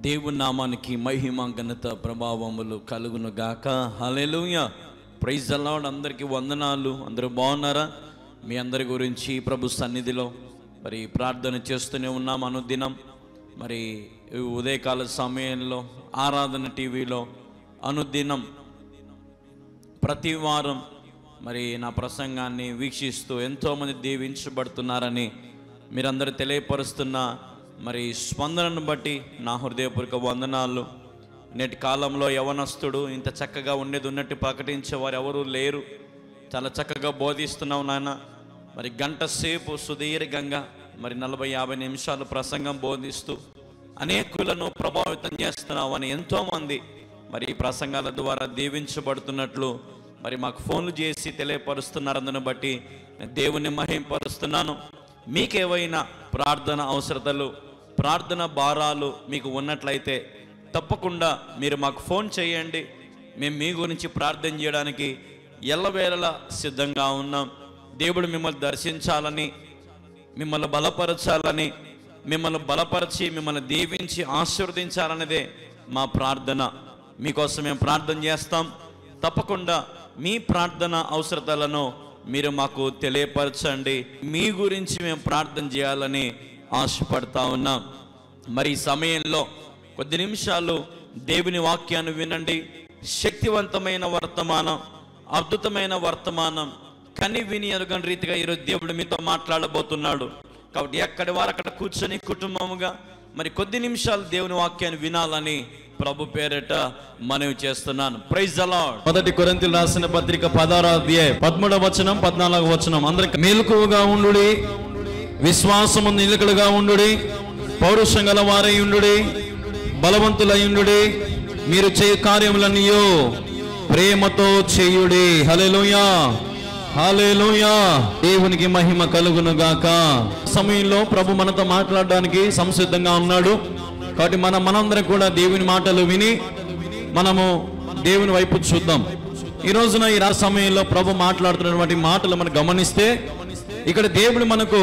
దేవుని నామానికి మహిమ ఘనత ప్రభావములు కలుగును గాక. హల్లెలూయా. Praise the Lord. అందరికీ వందనాలు. అందరూ బాగున్నారా? మీ అందరి గురించి ప్రభు సన్నిధిలో మరి ప్రార్థన చేస్తూనే ఉన్నాం అనుదినం. మరి ఉదయకాల సమయంలో ఆరాధన టీవీలో అనుదినం ప్రతి వారం మరి నా ప్రసంగాన్ని వీక్షిస్తూ ఎంతోమంది దీవించబడుతున్నారని మీరందరూ తెలియపరుస్తున్న మరి స్పందనను బట్టి నా హృదయపూర్వక వందనాలు. నేటి కాలంలో యవనస్తుడు ఇంత చక్కగా ఉండేది ఉన్నట్టు ప్రకటించే వారు ఎవరూ లేరు. చాలా చక్కగా బోధిస్తున్నావు నాన్న. మరి గంట సేపు సుదీర్ఘంగా మరి 40-50 నిమిషాలు ప్రసంగం బోధిస్తూ అనేకులను ప్రభావితం చేస్తున్నావు అని ఎంతోమంది మరి ఈ ప్రసంగాల ద్వారా దీవించబడుతున్నట్లు మరి మాకు ఫోన్లు చేసి తెలియపరుస్తున్నారు. అందును బట్టి నేను దేవుని మహింపరుస్తున్నాను. మీకేవైనా ప్రార్థన అవసరతలు, ప్రార్థన భారాలు మీకు ఉన్నట్లయితే తప్పకుండా మీరు మాకు ఫోన్ చేయండి. మేము మీ గురించి ప్రార్థన చేయడానికి ఎల్లవేళలా సిద్ధంగా ఉన్నాం. దేవుడు మిమ్మల్ని దర్శించాలని, మిమ్మల్ని బలపరచాలని, మిమ్మల్ని బలపరిచి మిమ్మల్ని దీవించి ఆశీర్వదించాలనేదే మా ప్రార్థన. మీకోసం మేము ప్రార్థన చేస్తాం. తప్పకుండా మీ ప్రార్థన అవసరతలను మీరు మాకు తెలియపరచండి. మీ గురించి మేము ప్రార్థన చేయాలని ఆశపడతా ఉన్నాం. మరి ఈ సమయంలో కొద్ది నిమిషాలు దేవుని వాక్యాన్ని వినండి. శక్తివంతమైన వర్తమానం, అద్భుతమైన వర్తమానం, కని విని ఎరుగని రీతిగా ఈరోజు దేవుడు మీతో మాట్లాడబోతున్నాడు. కాబట్టి ఎక్కడి వారు అక్కడ కూర్చొని కుటుంబముగా మరి కొద్ది నిమిషాలు దేవుని వాక్యాన్ని వినాలని ప్రభు పేరిట మనవి చేస్తున్నాను. Praise the lord. 1 కొరింథీయులు రాసిన పత్రిక 16వ అధ్యాయం 13వ వచనం 14వ వచనం. అందరికి మెలకువగా ఉండుడి, విశ్వాసము నిలకడగా ఉండుడి, పౌరుషం గల వారై ఉండుడి, బలవంతులై ఉండుడి, మీరు చేయ కార్యములన్నీ ప్రేమతో చేయుడి. హల్లెలూయా, హల్లెలూయా. దేవునికి మహిమ కలుగును గాక. సమయంలో ప్రభు మనతో మాట్లాడడానికి సంసిద్ధంగా ఉన్నాడు. కాబట్టి మనందరం కూడా దేవుని మాటలు విని మనము దేవుని వైపు చూద్దాం. ఈ రోజున ఈ సమయంలో ప్రభు మాట్లాడుతున్నటువంటి మాటలు మనం గమనిస్తే ఇక్కడ దేవుడు మనకు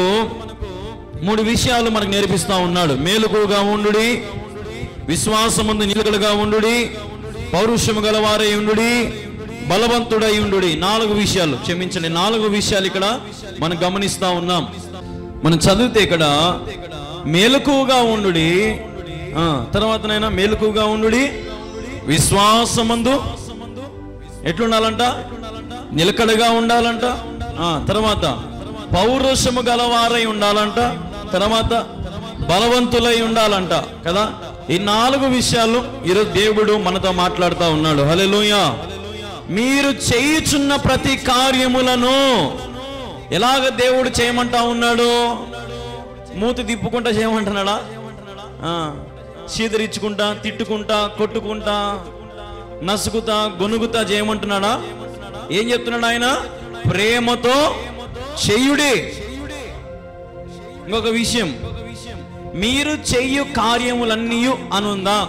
3 విషయాలు మనకు నేర్పిస్తా ఉన్నాడు. మేలుకుగా ఉండుడి, విశ్వాసమందు నిలకడగా ఉండుడి, పౌరుషము గలవారై ఉండుడి, బలవంతుడై ఉండుడి. 4 విషయాలు, క్షమించండి, 4 విషయాలు ఇక్కడ మనం గమనిస్తా ఉన్నాం. మనం చదివితే ఇక్కడ మేలుకుగా ఉండుడి, తర్వాతనైనా మేలుకుగా ఉండుడి, విశ్వాసమందు ఎట్లుండాలంట, నిలకడగా ఉండాలంట, తర్వాత పౌరుషము గలవారై ఉండాలంట, తర్వాత బలవంతులై ఉండాలంట కదా. ఈ 4 విషయాలు ఈరోజు దేవుడు మనతో మాట్లాడుతూ ఉన్నాడు. హల్లెలూయా. మీరు చేయుచున్న ప్రతి కార్యములను ఎలాగ దేవుడు చేయమంటా ఉన్నాడు? మూతి తిప్పుకుంటా చేయమంటున్నాడా? చీదరించుకుంటా, తిట్టుకుంటా, కొట్టుకుంటా, నసుకుతా, గొనుగుతా చేయమంటున్నాడా? ఏం చెప్తున్నాడు ఆయన? ప్రేమతో చేయుడి. ఇంకొక విషయం, మీరు చెయ్యు కార్యములన్నీ అనుందా?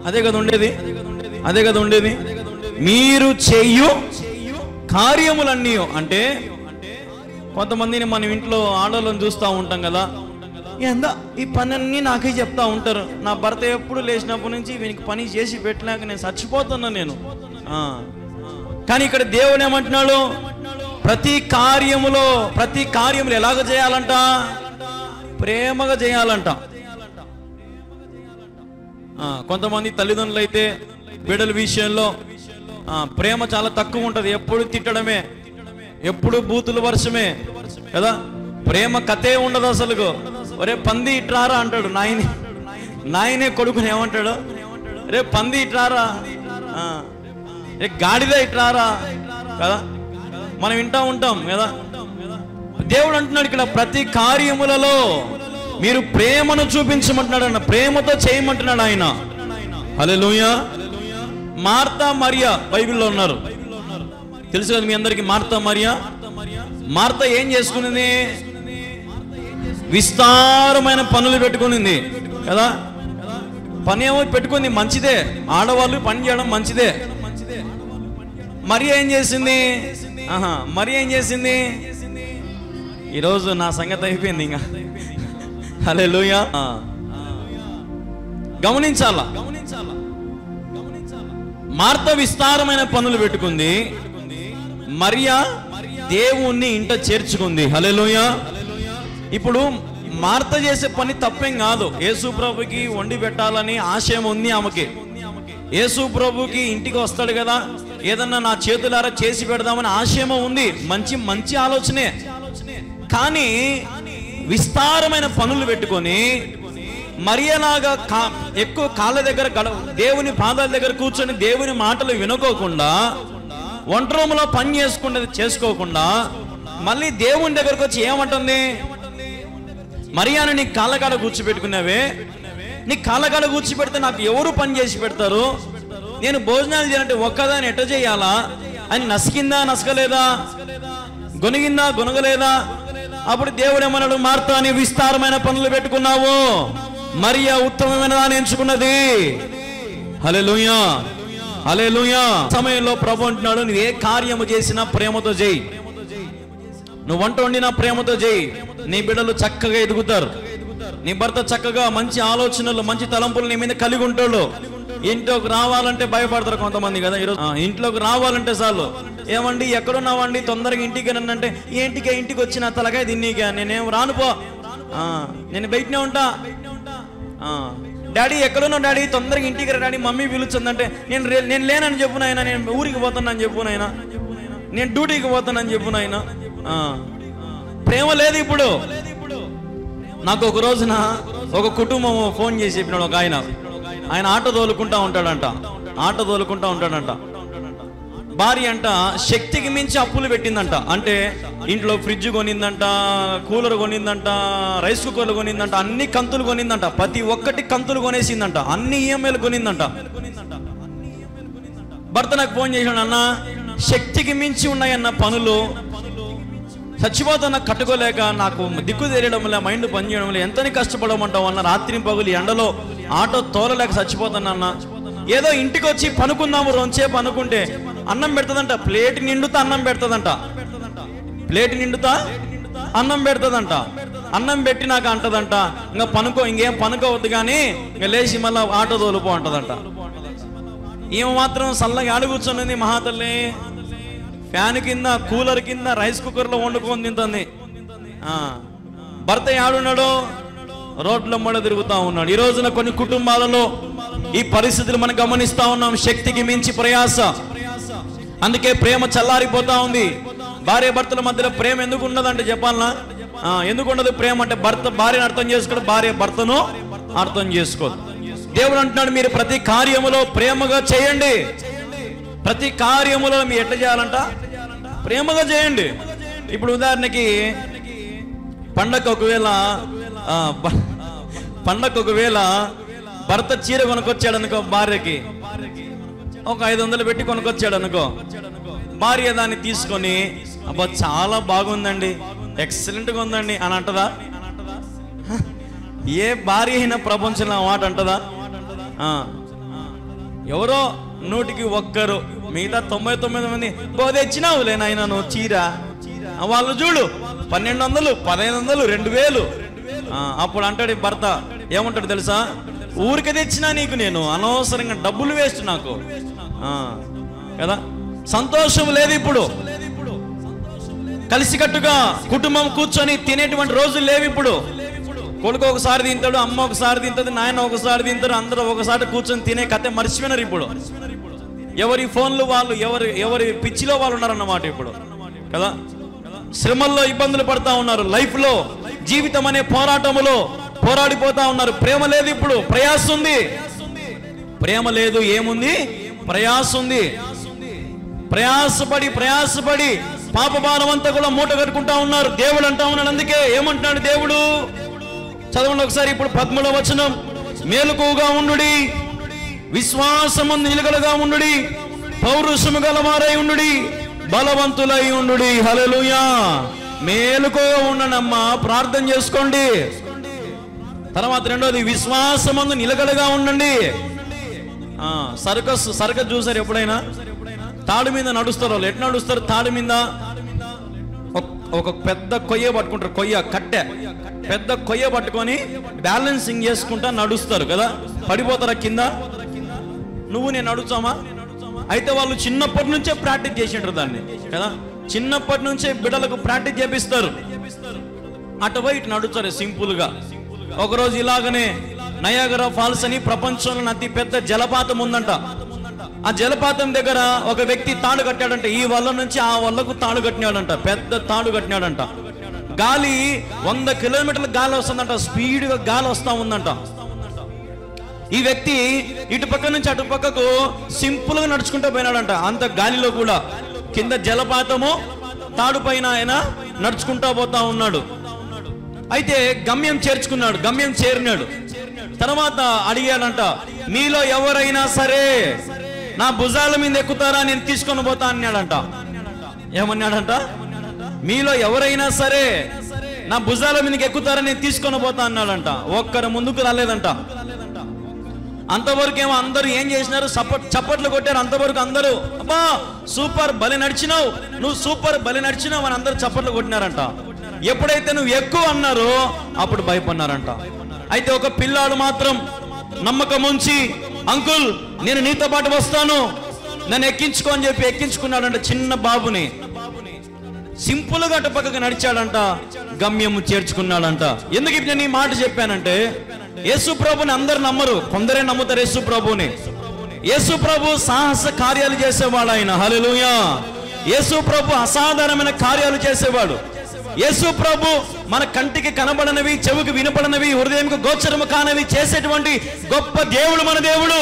అదే కదా ఉండేది, అదే కదా ఉండేది. మీరు చెయ్యు కార్యములన్నీ అంటే కొంతమందిని మనం ఇంట్లో ఆడవాళ్ళని చూస్తూ ఉంటాం కదా. ఏందా ఈ పని అన్నీ నాకే చెప్తా ఉంటారు. నా భర్త ఎప్పుడు లేచినప్పటి నుంచి వీనికి పని చేసి పెట్టలేక నేను చచ్చిపోతున్నా నేను. కానీ ఇక్కడ దేవుడు ఏమంటున్నాడు? ప్రతి కార్యములో ఎలాగ చేయాలంట? ప్రేమగా చేయాలంట. కొంతమంది తల్లిదండ్రులు అయితే బిడ్డల విషయంలో ప్రేమ చాలా తక్కువ ఉంటుంది. ఎప్పుడు తిట్టడమే, ఎప్పుడు బూతుల వర్షమే కదా. ప్రేమ కథే ఉండదు అసలు. ఒరే పంది ఇట్రారా అంటాడు నాయనే కొడుకుని. ఏమంటాడు? రే పంది ఇట్రారా, రే గాడిద ఇట్రారా కదా. మనం వింటా ఉంటాం కదా. దేవుడు అంటున్నాడు ఇక్కడ ప్రతి కార్యములలో మీరు ప్రేమను చూపించమంటున్నాడు అన్న, ప్రేమతో చేయమంటున్నాడు ఆయన. హల్లెలూయా. మార్తా మరియా బైబిల్లో ఉన్నారు, తెలుసు కదా మీ అందరికి. మార్తా మరియా, మార్తా ఏం చేసుకునింది? విస్తారమైన పనులు పెట్టుకునింది కదా. పని ఏమో పెట్టుకుంది, మంచిదే, ఆడవాళ్ళు పని చేయడం మంచిదే. మరియా ఏం చేసింది? మరియా ఏం చేసింది? ఈరోజు నా సంగతి అయిపోయింది ఇంకా. హల్లెలూయా. గమనించాలా. మార్త విస్తారమైన పనులు పెట్టుకుంది, మరియా దేవుణ్ణి ఇంట చేర్చుకుంది. హల్లెలూయా. ఇప్పుడు మార్త చేసే పని తప్పేం కాదు. యేసు ప్రభుకి వండి పెట్టాలని ఆశయం ఉంది ఆమెకి. యేసు ప్రభుకి ఇంటికి వస్తాడు కదా, ఏదన్నా నా చేతులారా చేసి పెడదామని ఆశయం ఉంది. మంచి ఆలోచనే. కానీ విస్తారమైన పనులు పెట్టుకొని మరియలాగా ఎక్కువ కాళ్ళ దగ్గర దేవుని పాదాల దగ్గర కూర్చొని దేవుని మాటలు వినుకోకుండా, వంట రూములో పని చేసుకోకుండా మళ్ళీ దేవుని దగ్గరకు వచ్చి ఏమంటుంది, మరియాను నీ కాళ్ళకాడ కూర్చోబెట్టుకున్నావే, నీ కాళ్ళకాడ కూర్చోబెడితే నాకు ఎవరు పని చేసి పెడతారు, నేను భోజనాలు చేయాలంటే ఒక్కదాన్ని ఎట్ట చేయాలా అని నసికిందా నసకలేదా, గొనిగిందా గొనగలేదా? అప్పుడు దేవుడు ఏమన్నాడు, మార్తా నీ విస్తారమైన పనులు పెట్టుకున్నావు, మరియా ఉత్తమమైన దాన్ని ఎంచుకున్నది. హల్లెలూయా, హల్లెలూయా. సమయంలో ప్రభు అంటున్నాడు, నువ్వు ఏ కార్యము చేసినా ప్రేమతో చేయి. నువ్వు వంట వండినా ప్రేమతో చేయి. నీ బిడ్డలు చక్కగా ఎదుగుతారు. నీ భర్త చక్కగా మంచి ఆలోచనలు మంచి తలంపులు నీ మీద కలిగి ఉంటాడు. ఇంట్లోకి రావాలంటే భయపడతారు కొంతమంది కదా. ఈరోజు ఇంట్లోకి రావాలంటే చాలు, ఏమండి ఎక్కడున్నావండి, తొందరగా ఇంటికి రండి. ఇంటికి వచ్చిన తలకాయ తిన్నీగా, నేనేం రానుపో, నేను బయటనే ఉంటా. డాడీ ఎక్కడున్నావు డాడీ, తొందరగా ఇంటికి రా డాడీ, మమ్మీ పిలుచుందంటే నేను లేనని చెప్పు నాయన, నేను ఊరికి పోతానని చెప్పు నాయన, నేను డ్యూటీకి పోతానని చెప్పు నాయన. ప్రేమ లేదు ఇప్పుడు. నాకు ఒక రోజున ఒక కుటుంబం ఫోన్ చేసి చెప్పినాడు. ఒక ఆయన ఆటో తోలుకుంటా ఉంటాడంట. భార్య అంట శక్తికి మించి అప్పులు పెట్టిందంట. అంటే ఇంట్లో ఫ్రిడ్జ్ కొనిందంట, కూలర్ కొనిందంట, రైస్ కుక్కర్లు కొనిందంట, అన్ని కంతులు కొనిందంట, ప్రతి ఒక్కటి కంతులు కొనేసిందంట, అన్ని ఈఎంఐలు కొనిందంట. భర్త నాకు ఫోన్ చేశాడు, అన్న శక్తికి మించి ఉన్నాయన్న పనులు, చచ్చిపోతున్నా కట్టుకోలేక, నాకు దిక్కు తెలియడం లే, మైండ్ పనిచేయడం లే, ఎంతని కష్టపడమంటావు అన్న, రాత్రి పగులు ఎండలో ఆటో తోలలేక చచ్చిపోతానన్న. ఏదో ఇంటికి వచ్చి పనుకుందాము, రొంచేపు అనుకుంటే అన్నం పెడతదంట, ప్లేట్ నిండుతా అన్నం పెడతదంట, అన్నం పెట్టి నాకు అంటదంట, ఇంకా ఇంకేం పనుకోవద్దు కానీ ఇంకా లేచి మళ్ళీ ఆటో తోలుపో అంటదంట. ఈమె మాత్రం చల్లగా ఆడు కూర్చొని మహాతల్లి ఫ్యాన్ కింద, కూలర్ కింద, రైస్ కుక్కర్లో వండుకొని తింటుంది. భర్త ఆడున్నాడు, రోడ్ల మడ తిరుగుతా ఉన్నాడు. ఈ రోజున కొన్ని కుటుంబాలలో ఈ పరిస్థితులు మనం గమనిస్తా ఉన్నాం. శక్తికి మించి ప్రయాస, అందుకే ప్రేమ చల్లారిపోతా ఉంది. భార్య భర్తల మధ్యలో ప్రేమ ఎందుకు ఉండదంటే చెప్పాలనా? ఎందుకు ఉండదు ప్రేమ అంటే, భర్త భార్యను అర్థం చేసుకోడు, భార్య భర్తను అర్థం చేసుకోదు. దేవుడు అంటున్నాడు, మీరు ప్రతి కార్యములో ప్రేమగా చేయండి. ప్రతి కార్యములో మీరు ఎట్లా చేయాలంట? ప్రేమగా చేయండి. ఇప్పుడు ఉదాహరణకి పండగ ఒకవేళ భర్త చీర కొనుక్కొచ్చాడు అనుకో, భార్యకి ఒక 500 పెట్టి కొనుక్కొచ్చాడు అనుకో, భార్య దాన్ని తీసుకొని అబ్బా చాలా బాగుందండి, ఎక్సలెంట్గా ఉందండి అని అంటదా? ఏ భార్య అయినా ప్రపంచంలో మాట అంటదా? ఎవరో 100కి 1, మిగతా 99 మంది తెచ్చినావులే నాయన నువ్వు చీర, వాళ్ళు చూడు 1200, 1500, 2000. అప్పుడు అంటాడు భర్త, ఏమంటాడు తెలుసా? ఊరికే తెచ్చినా నీకు నేను, అనవసరంగా డబ్బులు వేస్ట్ నాకు కదా. సంతోషం లేదు ఇప్పుడు. కలిసికట్టుగా కుటుంబం కూర్చొని తినేటువంటి రోజులు లేవు ఇప్పుడు. కొడుకు ఒకసారి తింటాడు, అమ్మ ఒకసారి తింటుంది, నాయన ఒకసారి తింటారు, అందరూ ఒకసారి కూర్చొని తినే కథ మర్చిపోయినారు ఇప్పుడు. ఎవరి ఫోన్లు వాళ్ళు, ఎవరి పిచ్చిలో వాళ్ళు ఉన్నారన్నమాట ఇప్పుడు కదా. శ్రమల్లో ఇబ్బందులు పడతా ఉన్నారు, లైఫ్లో జీవితం అనే పోరాటములో పోరాడిపోతా ఉన్నారు. ప్రేమ లేదు ఇప్పుడు, ప్రయాస ఉంది. ప్రేమ లేదు, ఏముంది? ప్రయాస ఉంది. ప్రయాసపడి పాప భారం అంతా కూడా మూట కట్టుకుంటా ఉన్నారు. దేవుడు అంటా ఉన్నాడు, అందుకే ఏమంటున్నాడు దేవుడు? చదవండి ఒకసారి ఇప్పుడు 13వ వచనం. మేలుకుగా ఉండుడి, విశ్వాసమందు నిలకడగా ఉండుడి, పౌరుషము గలవారై ఉండుడి, బలవంతులై ఉండుడి. హల్లెలూయా. మేలుకుగా ఉండనమ్మా, ప్రార్థన చేసుకోండి. తర్వాత రెండోది, విశ్వాసమందు నిలకడగా ఉండండి. సర్కస్ చూసారు ఎప్పుడైనా? తాడు మీద నడుస్తారు వాళ్ళు. ఎట్లా నడుస్తారు? తాడు మీద ఒక పెద్ద కొయ్య పట్టుకుంటారు, కట్టె పెద్ద కొయ్య పట్టుకొని బ్యాలెన్సింగ్ చేసుకుంటా నడుస్తారు కదా. పడిపోతారా కింద? నువ్వు నేను అడుగుతామా? అయితే వాళ్ళు చిన్నప్పటి నుంచే ప్రాక్టీస్ చేసింటారు దాన్ని కదా, చిన్నప్పటి నుంచే బిడ్డలకు ప్రాక్టీస్ చేపిస్తారు. అటువై ఇటు నడుస్తారు సింపుల్గా. ఒకరోజు ఇలాగనే నయాగరా ఫాల్స్ అని ప్రపంచంలో అతి పెద్ద జలపాతం ఉందంట. ఆ జలపాతం దగ్గర ఒక వ్యక్తి తాడు కట్టాడంట. ఈ వల్ల నుంచి ఆ వల్లకు తాడు కట్టినాడంట, పెద్ద తాడు కట్టినాడంట. గాలి 100 కిలోమీటర్ల గాలి వస్తుందంట, స్పీడ్గా గాలి వస్తూ ఉందంట. ఈ వ్యక్తి ఇటు పక్క నుంచి అటు పక్కకు సింపుల్గా నడుచుకుంటూ పోయినాడంట. అంత గాలిలో కూడా కింద జలపాతము, తాడు పైన ఆయన నడుచుకుంటూ పోతా ఉన్నాడు. అయితే గమ్యం చేరినాడు. తర్వాత అడిగాడంట, మీలో ఎవరైనా సరే నా భుజాల మీద ఎక్కుతారా, నేను తీసుకొని పోతా అన్నాడంట. ఏమన్నాడంట? మీలో ఎవరైనా సరే నా భుజాల మీదకి ఎక్కుతారా, నేను తీసుకొని పోతా అన్నాడంట. ఒక్కరు ముందుకు రాలేదంట. అంతవరకు ఏమో అందరూ ఏం చేసినారు, చప్పట్లు కొట్టారు. అంతవరకు అందరూ అబ్బా సూపర్ భలే నడిచినావు, నువ్వు సూపర్ భలే నడిచినావు అని అందరూ చప్పట్లు కొట్టినారంట. ఎప్పుడైతే నువ్వు ఎక్కువ అన్నారో అప్పుడు భయపడినారంట. అయితే ఒక పిల్లాడు మాత్రం నమ్మకం ఉంచి, అంకుల్ నేను నీతో పాటు వస్తాను, నన్ను ఎక్కించుకో అని చెప్పి ఎక్కించుకున్నాడంట. చిన్న బాబుని సింపుల్గా అటు పక్కకు నడిచాడంట, గమ్యము చేర్చుకున్నాడంట. ఎందుకు ఇప్పుడు నేను ఈ మాట చెప్పానంటే, యేసు ప్రభుని అందరు నమ్మరు, కొందరే నమ్ముతారు యేసు ప్రభుని. యేసు ప్రభు సాహస కార్యాలు చేసేవాడు ఆయన. హల్లెలూయా. యేసు ప్రభు అసాధారణమైన కార్యాలు చేసేవాడు. యేసు ప్రభు మన కంటికి కనబడనవి, చెవికి వినపడనవి, హృదయంకు గోచరము కానవి చేసేటువంటి గొప్ప దేవుడు మన దేవుడు.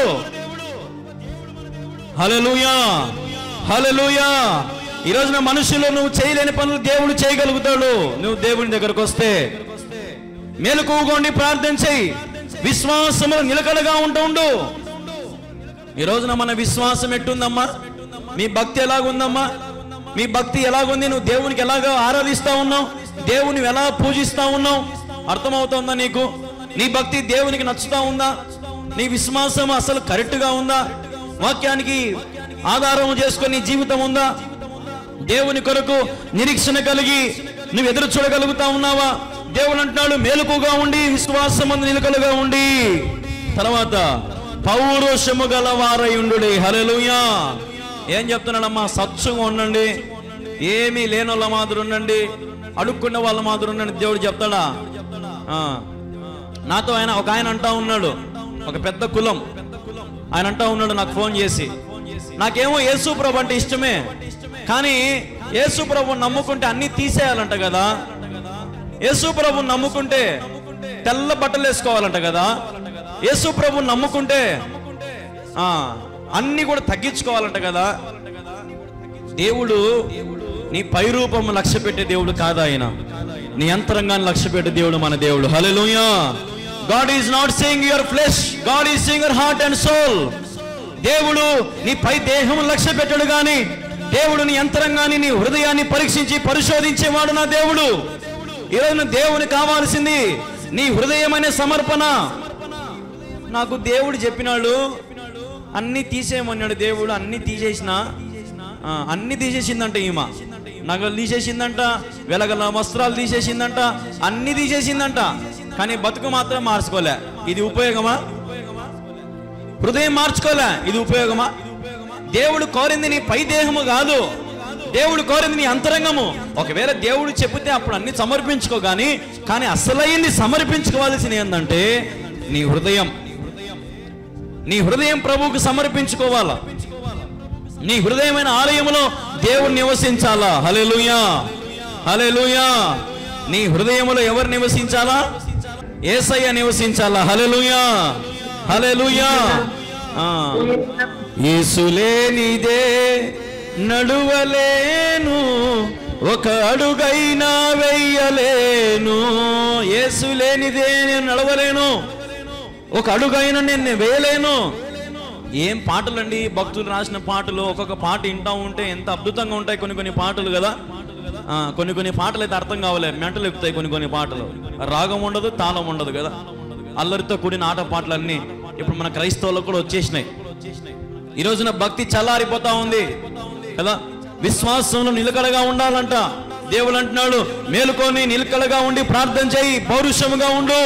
హల్లెలూయా, హల్లెలూయా. ఈ రోజున మనుషులు నువ్వు చేయలేని పనులు దేవుడు చేయగలుగుతాడు. నువ్వు దేవుని దగ్గరకు వస్తే మేలుకోగొండి ప్రార్థన చేయి, విశ్వాసములో నిలకడగా ఉంటూ. ఈ రోజున మన విశ్వాసం ఎట్టుందమ్మా? మీ భక్తి ఎలాగుందమ్మా? మీ భక్తి ఎలాగుంది? నువ్వు దేవునికి ఎలాగ ఆరాధిస్తా ఉన్నావు, దేవుని ఎలా పూజిస్తా ఉన్నావు? అర్థమవుతుందా నీకు? నీ భక్తి దేవునికి నచ్చుతా ఉందా? నీ విశ్వాసం అసలు కరెక్ట్గా ఉందా? వాక్యానికి ఆధారం చేసుకొని నీ జీవితం ఉందా? దేవుని కొరకు నిరీక్షణ కలిగి నువ్వు ఎదురు చూడగలుగుతా ఉన్నావా? దేవుడు అంటున్నాడు, మేలుకుగా ఉండి విశ్వాసమందు నిలకడగా ఉండి. తర్వాత పౌరుషము గలవారై ఉండుడి. హల్లెలూయా. ఏం చెప్తున్నాడమ్మా? సత్సుగా ఉండండి, ఏమీ లేని వాళ్ళ మాదిరి ఉండండి, అడుక్కున్న వాళ్ళ మాదిరి ఉండండి. దేవుడు చెప్తాడా? నాతో ఒక ఆయన అంటా ఉన్నాడు, ఒక పెద్ద కులం ఆయన అంటా ఉన్నాడు నాకు ఫోన్ చేసి, నాకేమో యేసు ప్రభు అంటే ఇష్టమే, కానీ యేసు ప్రభుని నమ్ముకుంటే అన్ని తీసేయాలంట కదా, యేసు ప్రభుని నమ్ముకుంటే తెల్ల బట్టలు వేసుకోవాలంట కదా, యేసు ప్రభుని నమ్ముకుంటే అన్ని కూడా తగ్గించుకోవాలంట కదా. దేవుడు నీ పై రూపం లక్ష్య పెట్టే దేవుడు కాదు ఆయన, నీ అంతరంగాన్ని లక్ష్య పెట్టే దేవుడు మన దేవుడు. Hallelujah. God is not seeing your flesh, God is seeing your heart and soul. దేవుడు నీ పై దేహం లక్ష్య పెట్టాడు కానీ దేవుడు నీ అంతరంగాన్ని, నీ హృదయాన్ని పరీక్షించి పరిశోధించేవాడు నా దేవుడు. ఈరోజు దేవుని కావాల్సింది నీ హృదయమైన సమర్పణ. నాకు దేవుడు చెప్పినాడు అన్ని తీసేయమన్నాడు దేవుడు, అన్ని తీసేసిన, అన్ని తీసేసిందంట. ఈమె నగలు తీసేసిందంట, వెలగల వస్త్రాలు తీసేసిందంట, అన్ని తీసేసిందంట, కానీ బతుకు మాత్రం మార్చుకోలే. ఇది ఉపయోగమా? హృదయం మార్చుకోలే, ఇది ఉపయోగమా? దేవుడు కోరింది నీ పై దేహము కాదు, దేవుడు కోరింది నీ అంతరంగము. ఒకవేళ దేవుడు చెబితే అప్పుడు అన్ని సమర్పించుకో, కానీ అసలైంది సమర్పించుకోవాల్సింది ఏంటంటే నీ హృదయం. నీ హృదయం ప్రభువుకు సమర్పించుకోవాలా. నీ హృదయమైన ఆలయములో దేవుడు నివసించాలా. హల్లెలూయా, హల్లెలూయా. నీ హృదయములో ఎవరు నివసించాలా? యేసయ్య నివసించాలా. హల్లెలూయా, హల్లెలూయా. యేసులేనిదే నడువలేను, ఒక అడుగైనా వెయ్యలేను. యేసులేనిదే నేను నడవలేను, ఒక అడుగైనా నేను వేయలేను. ఏం పాటలండి, భక్తులు రాసిన పాటలు. ఒక్కొక్క పాట వింటా ఉంటే ఎంత అద్భుతంగా ఉంటాయి కొన్ని పాటలు కదా. కొన్ని పాటలు అయితే అర్థం కావలే, మెంటలు ఎక్కుతాయి కొన్ని పాటలు. రాగం ఉండదు, తాళం ఉండదు కదా. అల్లరితో కూడిన ఆట పాటలన్నీ ఇప్పుడు మన క్రైస్తవులకు కూడా వచ్చేసినాయి. ఈ రోజున భక్తి చల్లారిపోతా ఉంది కదా. విశ్వాసంలో నిలకడగా ఉండాలంట. దేవుడు అంటున్నాడు, మేలుకొని నిలకడగా ఉండి ప్రార్థన చేయి, పౌరుషముగా ఉండు.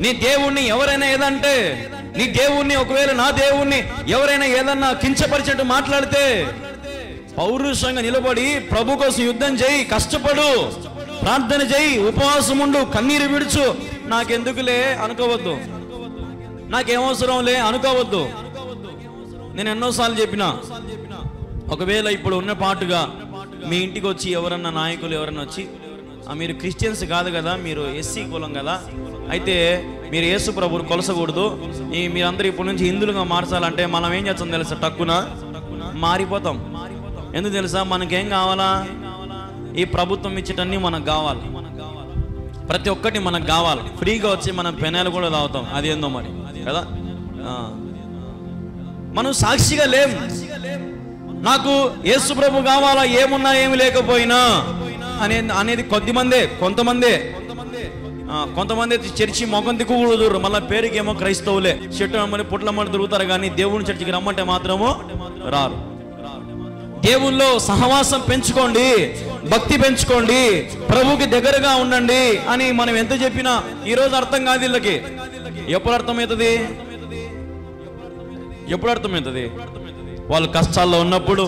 నీ దేవుణ్ణి ఎవరైనా ఏదంటే, నీ దేవుణ్ణి ఒకవేళ నా దేవుణ్ణి ఎవరైనా ఏదన్నా కించపరిచినట్టు మాట్లాడితే పౌరుషంగా నిలబడి ప్రభు కోసం యుద్ధం చేయి, కష్టపడు, ప్రార్థన చేయి, ఉపవాసం ఉండు, కన్నీరు విడుచు. నాకెందుకులే అనుకోవద్దు, నాకేమవసరంలే అనుకోవద్దు. నేను ఎన్నోసార్లు చెప్పిన, ఒకవేళ ఇప్పుడు ఉన్న పాటుగా మీ ఇంటికి వచ్చి ఎవరన్నా నాయకులు ఎవరన్నా వచ్చి, మీరు క్రిస్టియన్స్ కాదు కదా, మీరు ఎస్సీ కులం కదా, అయితే మీరు యేసు ప్రభువుని కొలసకూడదు, మీరందరూ ఇప్పటి నుంచి హిందువులుగా మార్చాలంటే మనం ఏం చేస్తాం తెలుసా? టక్కున మారిపోతాం. ఎందుకు తెలుసా? మనకేం కావాలా? ఈ ప్రభుత్వం ఇచ్చేటన్నీ మనకు కావాలి, ప్రతి ఒక్కటి మనకు కావాలి. ఫ్రీగా వచ్చి మనం పెనాలు కూడా తాగుతాం, అది ఏందో మరి కదా. మనం సాక్షిగా లేం. నాకు యేసు ప్రభు కావాలా, ఏమున్నా ఏమి లేకపోయినా అనేది కొంతమంది చర్చి మొఖం దిక్కుకూడదు, మళ్ళీ పేరుకి ఏమో క్రైస్తవులే, చెట్టు అమ్మని పుట్లమ్మని తిరుగుతారు, కానీ దేవుని చర్చికి రమ్మంటే మాత్రము రారు. దేవుల్లో సహవాసం పెంచుకోండి, భక్తి పెంచుకోండి, ప్రభుకి దగ్గరగా ఉండండి అని మనం ఎంత చెప్పినా ఈరోజు అర్థం కాదు వీళ్ళకి. ఎప్పుడు అర్థమవుతుంది? వాళ్ళు కష్టాల్లో ఉన్నప్పుడు,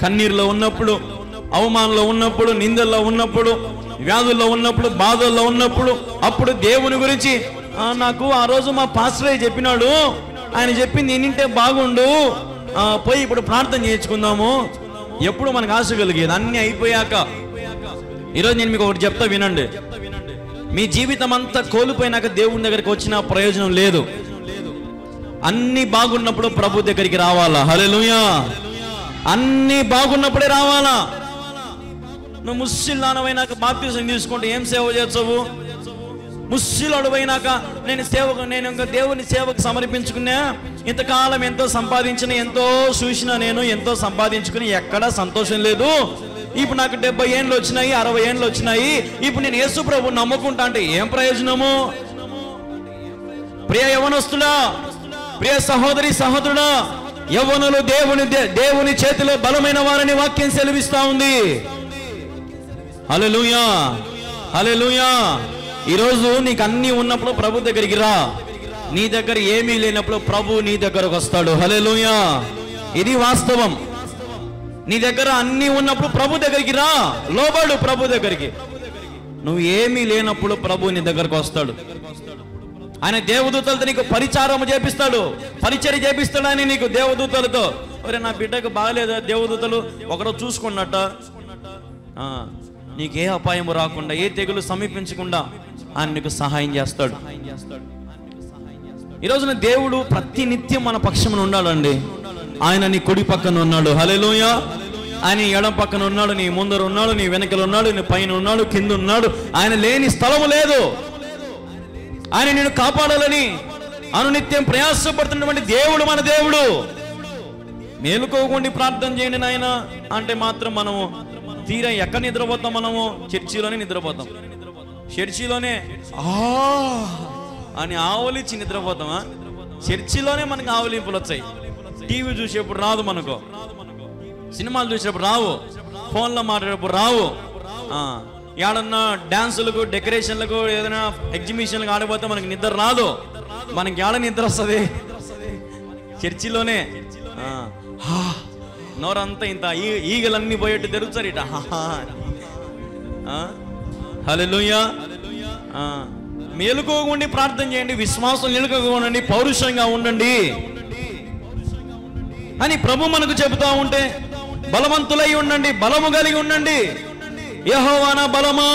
కన్నీరులో ఉన్నప్పుడు, అవమానంలో ఉన్నప్పుడు, నిందల్లో ఉన్నప్పుడు, వ్యాధుల్లో ఉన్నప్పుడు, బాధల్లో ఉన్నప్పుడు, అప్పుడు దేవుని గురించి నాకు ఆ రోజు మా పాస్టరే చెప్పినాడు, ఆయన చెప్పింది వింటే బాగుండు, పోయి ఇప్పుడు ప్రార్థన చేయించుకుందాము. ఎప్పుడు మనకు ఆశ కలిగేది అన్నీ అయిపోయాక. ఈరోజు నేను మీకు ఒకటి చెప్తా, వినండి. మీ జీవితం అంతా కోల్పోయినాక దేవుని దగ్గరికి వచ్చిన ప్రయోజనం లేదు. అన్ని బాగున్నప్పుడు ప్రభు దగ్గరికి రావాలా. హల్లెలూయా. అన్ని బాగున్నప్పుడే రావాలా. నువ్వు ముస్లింలానవైనాక బాప్తిజం తీసుకుంటే ఏం సేవ చేస్తావు? ముస్లింలు అయినాక నేను ఇంకా దేవుని సేవకు సమర్పించుకున్నా, ఇంతకాలం ఎంతో సంపాదించిన, ఎంతో చూసిన, నేను ఎంతో సంపాదించుకుని ఎక్కడా సంతోషం లేదు. ఇప్పుడు నాకు 70 ఏళ్ళు వచ్చినాయి, 60 ఏళ్ళు వచ్చినాయి, ఇప్పుడు నేను యేసు ప్రభువుని నమ్ముకుంటా అంటే ఏం ప్రయోజనము? ప్రియ యవ్వనస్తుడా, ప్రియ సహోదరి సహోదరుడా, యవ్వనులు దేవుని చేతిలో బలమైన వారని వాక్యం సెలవిస్తా ఉంది. హల్లెలూయా, హల్లెలూయా. ఈరోజు నీకు అన్ని ఉన్నప్పుడు ప్రభు దగ్గరికి రా. నీ దగ్గర ఏమీ లేనప్పుడు ప్రభు నీ దగ్గరకు వస్తాడు. హల్లెలూయా. ఇది వాస్తవం. నీ దగ్గర అన్ని ఉన్నప్పుడు ప్రభు దగ్గరికి రా, లోబడు ప్రభు దగ్గరికి. నువ్వు ఏమీ లేనప్పుడు ప్రభు నీ దగ్గరకు వస్తాడు. ఆయన దేవదూతలతో నీకు పరిచారం చేపిస్తాడు, పరిచర్య చేపిస్తాడు. ఆయన నీకు దేవదూతలతో, ఒరే నా బిడ్డకు బాగలేదా, దేవదూతలు ఒకరోజు చూసుకున్నట్ట, నీకు ఏ అపాయం రాకుండా, ఏ తెగులు సమీపించకుండా ఆయన నీకు సహాయం చేస్తాడు. ఈరోజున దేవుడు ప్రతి నిత్యం మన పక్షమున ఉన్నాడండి. ఆయన నీ కుడి పక్కన ఉన్నాడు. హల్లెలూయా. ఆయన ఎడం పక్కన ఉన్నాడు, నీ ముందర ఉన్నాడు, నీ వెనకలు ఉన్నాడు, నీ పైన ఉన్నాడు, కింద ఉన్నాడు. ఆయన లేని స్థలము లేదు. ఆయన నిన్ను కాపాడాలని అనునిత్యం ప్రయాసపడుతున్నటువంటి దేవుడు మన దేవుడు. మేలుకోకుండా ప్రార్థన చేయండి నాయన అంటే మాత్రం మనము తీరా ఎక్కడ నిద్రపోతాం? మనము చర్చిలోనే నిద్రపోతాం. చర్చిలోనే అని ఆవలించి నిద్రపోతామా? చర్చిలోనే మనకు ఆవలింపులు వచ్చాయి. టీవీ చూసేప్పుడు రాదు మనకు, సినిమాలు చూసేటప్పుడు రావు, ఫోన్లో మాట్లాడేటప్పుడు రావు, ఏడన్నా డాన్సులకు, డెకరేషన్లకు, ఏదైనా ఎగ్జిబిషన్లకు ఆడిపోతే మనకి నిద్ర రాదు. మనకి ఏడ నిద్ర వస్తుంది? చర్చిలోనే. నోరంతా ఇంత ఈగలన్నీ పోయేట్టు తెరుస్తారు ఇట. హల్లెలూయా. మేలుకోకుండా ప్రార్థన చేయండి, విశ్వాసం నిలుకోకుండా పౌరుషంగా ఉండండి అని ప్రభు మనకు చెబుతా ఉంటే, బలవంతులై ఉండండి, బలము కలిగి ఉండండి. యెహోవా నా బలమా,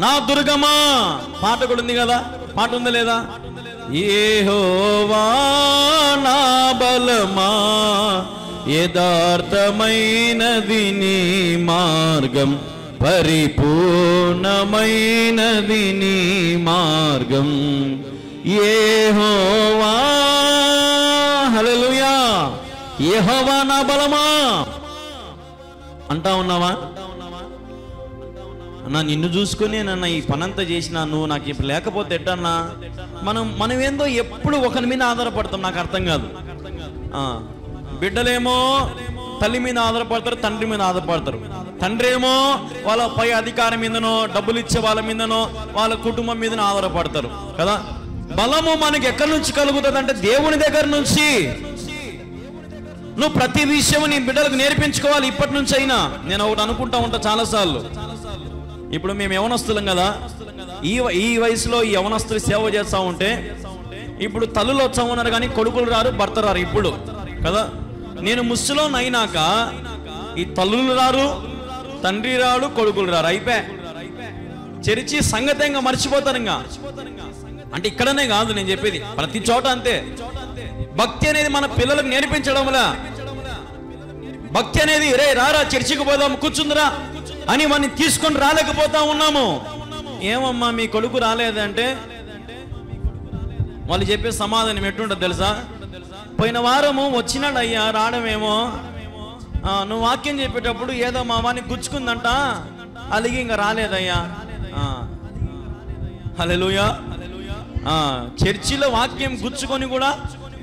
నా దుర్గమా, పాట కూడా ఉంది కదా, పాట ఉందా లేదా? యెహోవా నా బలమా, యథార్థమైనది నీ మార్గం, పరిపూర్ణమైనది నీ మార్గం. యెహోవా, హల్లెలూయా. యెహోవా నా బలమా అంటా ఉన్నావా? అన్నా నిన్ను చూసుకుని నన్ను ఈ పనంతా చేసినా, నువ్వు నాకు ఇప్పుడు లేకపోతే ఎట్టన్నా? మనం ఏందో ఎప్పుడు ఒకరి మీద ఆధారపడతాం. నాకు అర్థం కాదు. బిడ్డలేమో తల్లి మీద ఆధారపడతారు, తండ్రి మీద ఆధారపడతారు. తండ్రి ఏమో వాళ్ళ పై అధికారం మీదనో, డబ్బులు ఇచ్చే వాళ్ళ మీదనో, వాళ్ళ కుటుంబం మీదనో ఆధారపడతారు కదా. బలము మనకి ఎక్కడి నుంచి కలుగుతుంది అంటే దేవుని దగ్గర నుంచి. నువ్వు ప్రతి విషయం నీ బిడ్డలకు నేర్పించుకోవాలి ఇప్పటి నుంచి అయినా. నేను ఒకటి అనుకుంటా ఉంటా చాలాసార్లు, ఇప్పుడు మేము యవనస్తులం కదా, ఈ వయసులో ఈ యవనస్తులు సేవ చేస్తూ ఉంటే, ఇప్పుడు తల్లులు వచ్చా ఉన్నారు కానీ కొడుకులు రారు, భర్త రారు ఇప్పుడు కదా. నేను ముసలోని అయినాక ఈ తల్లులు రారు, తండ్రి రాడు, కొడుకులు రారు, అయిపోయా. చర్చి సంగతంగా మర్చిపోతారు. ఇంకా అంటే ఇక్కడనే కాదు నేను చెప్పేది, ప్రతి చోట అంతే. భక్తి అనేది మన పిల్లలకు నేర్పించడంలా. భక్తి అనేది రే రారా చర్చికి పోదాం కూర్చుందిరా అని మనం తీసుకొని రాలేకపోతా ఉన్నాము. ఏమమ్మా మీ కొడుకు రాలేదంటే వాళ్ళు చెప్పే సమాధానం ఎట్టుంటుంది తెలుసా? పోయిన వారము వచ్చినాడు అయ్యా, రావడమేమో నువ్వు వాక్యం చెప్పేటప్పుడు ఏదో మా వాని గుచ్చుకుందంట, అలాగే ఇంకా రాలేదయ్యా. హల్లెలూయా. చర్చిలో వాక్యం గుచ్చుకొని కూడా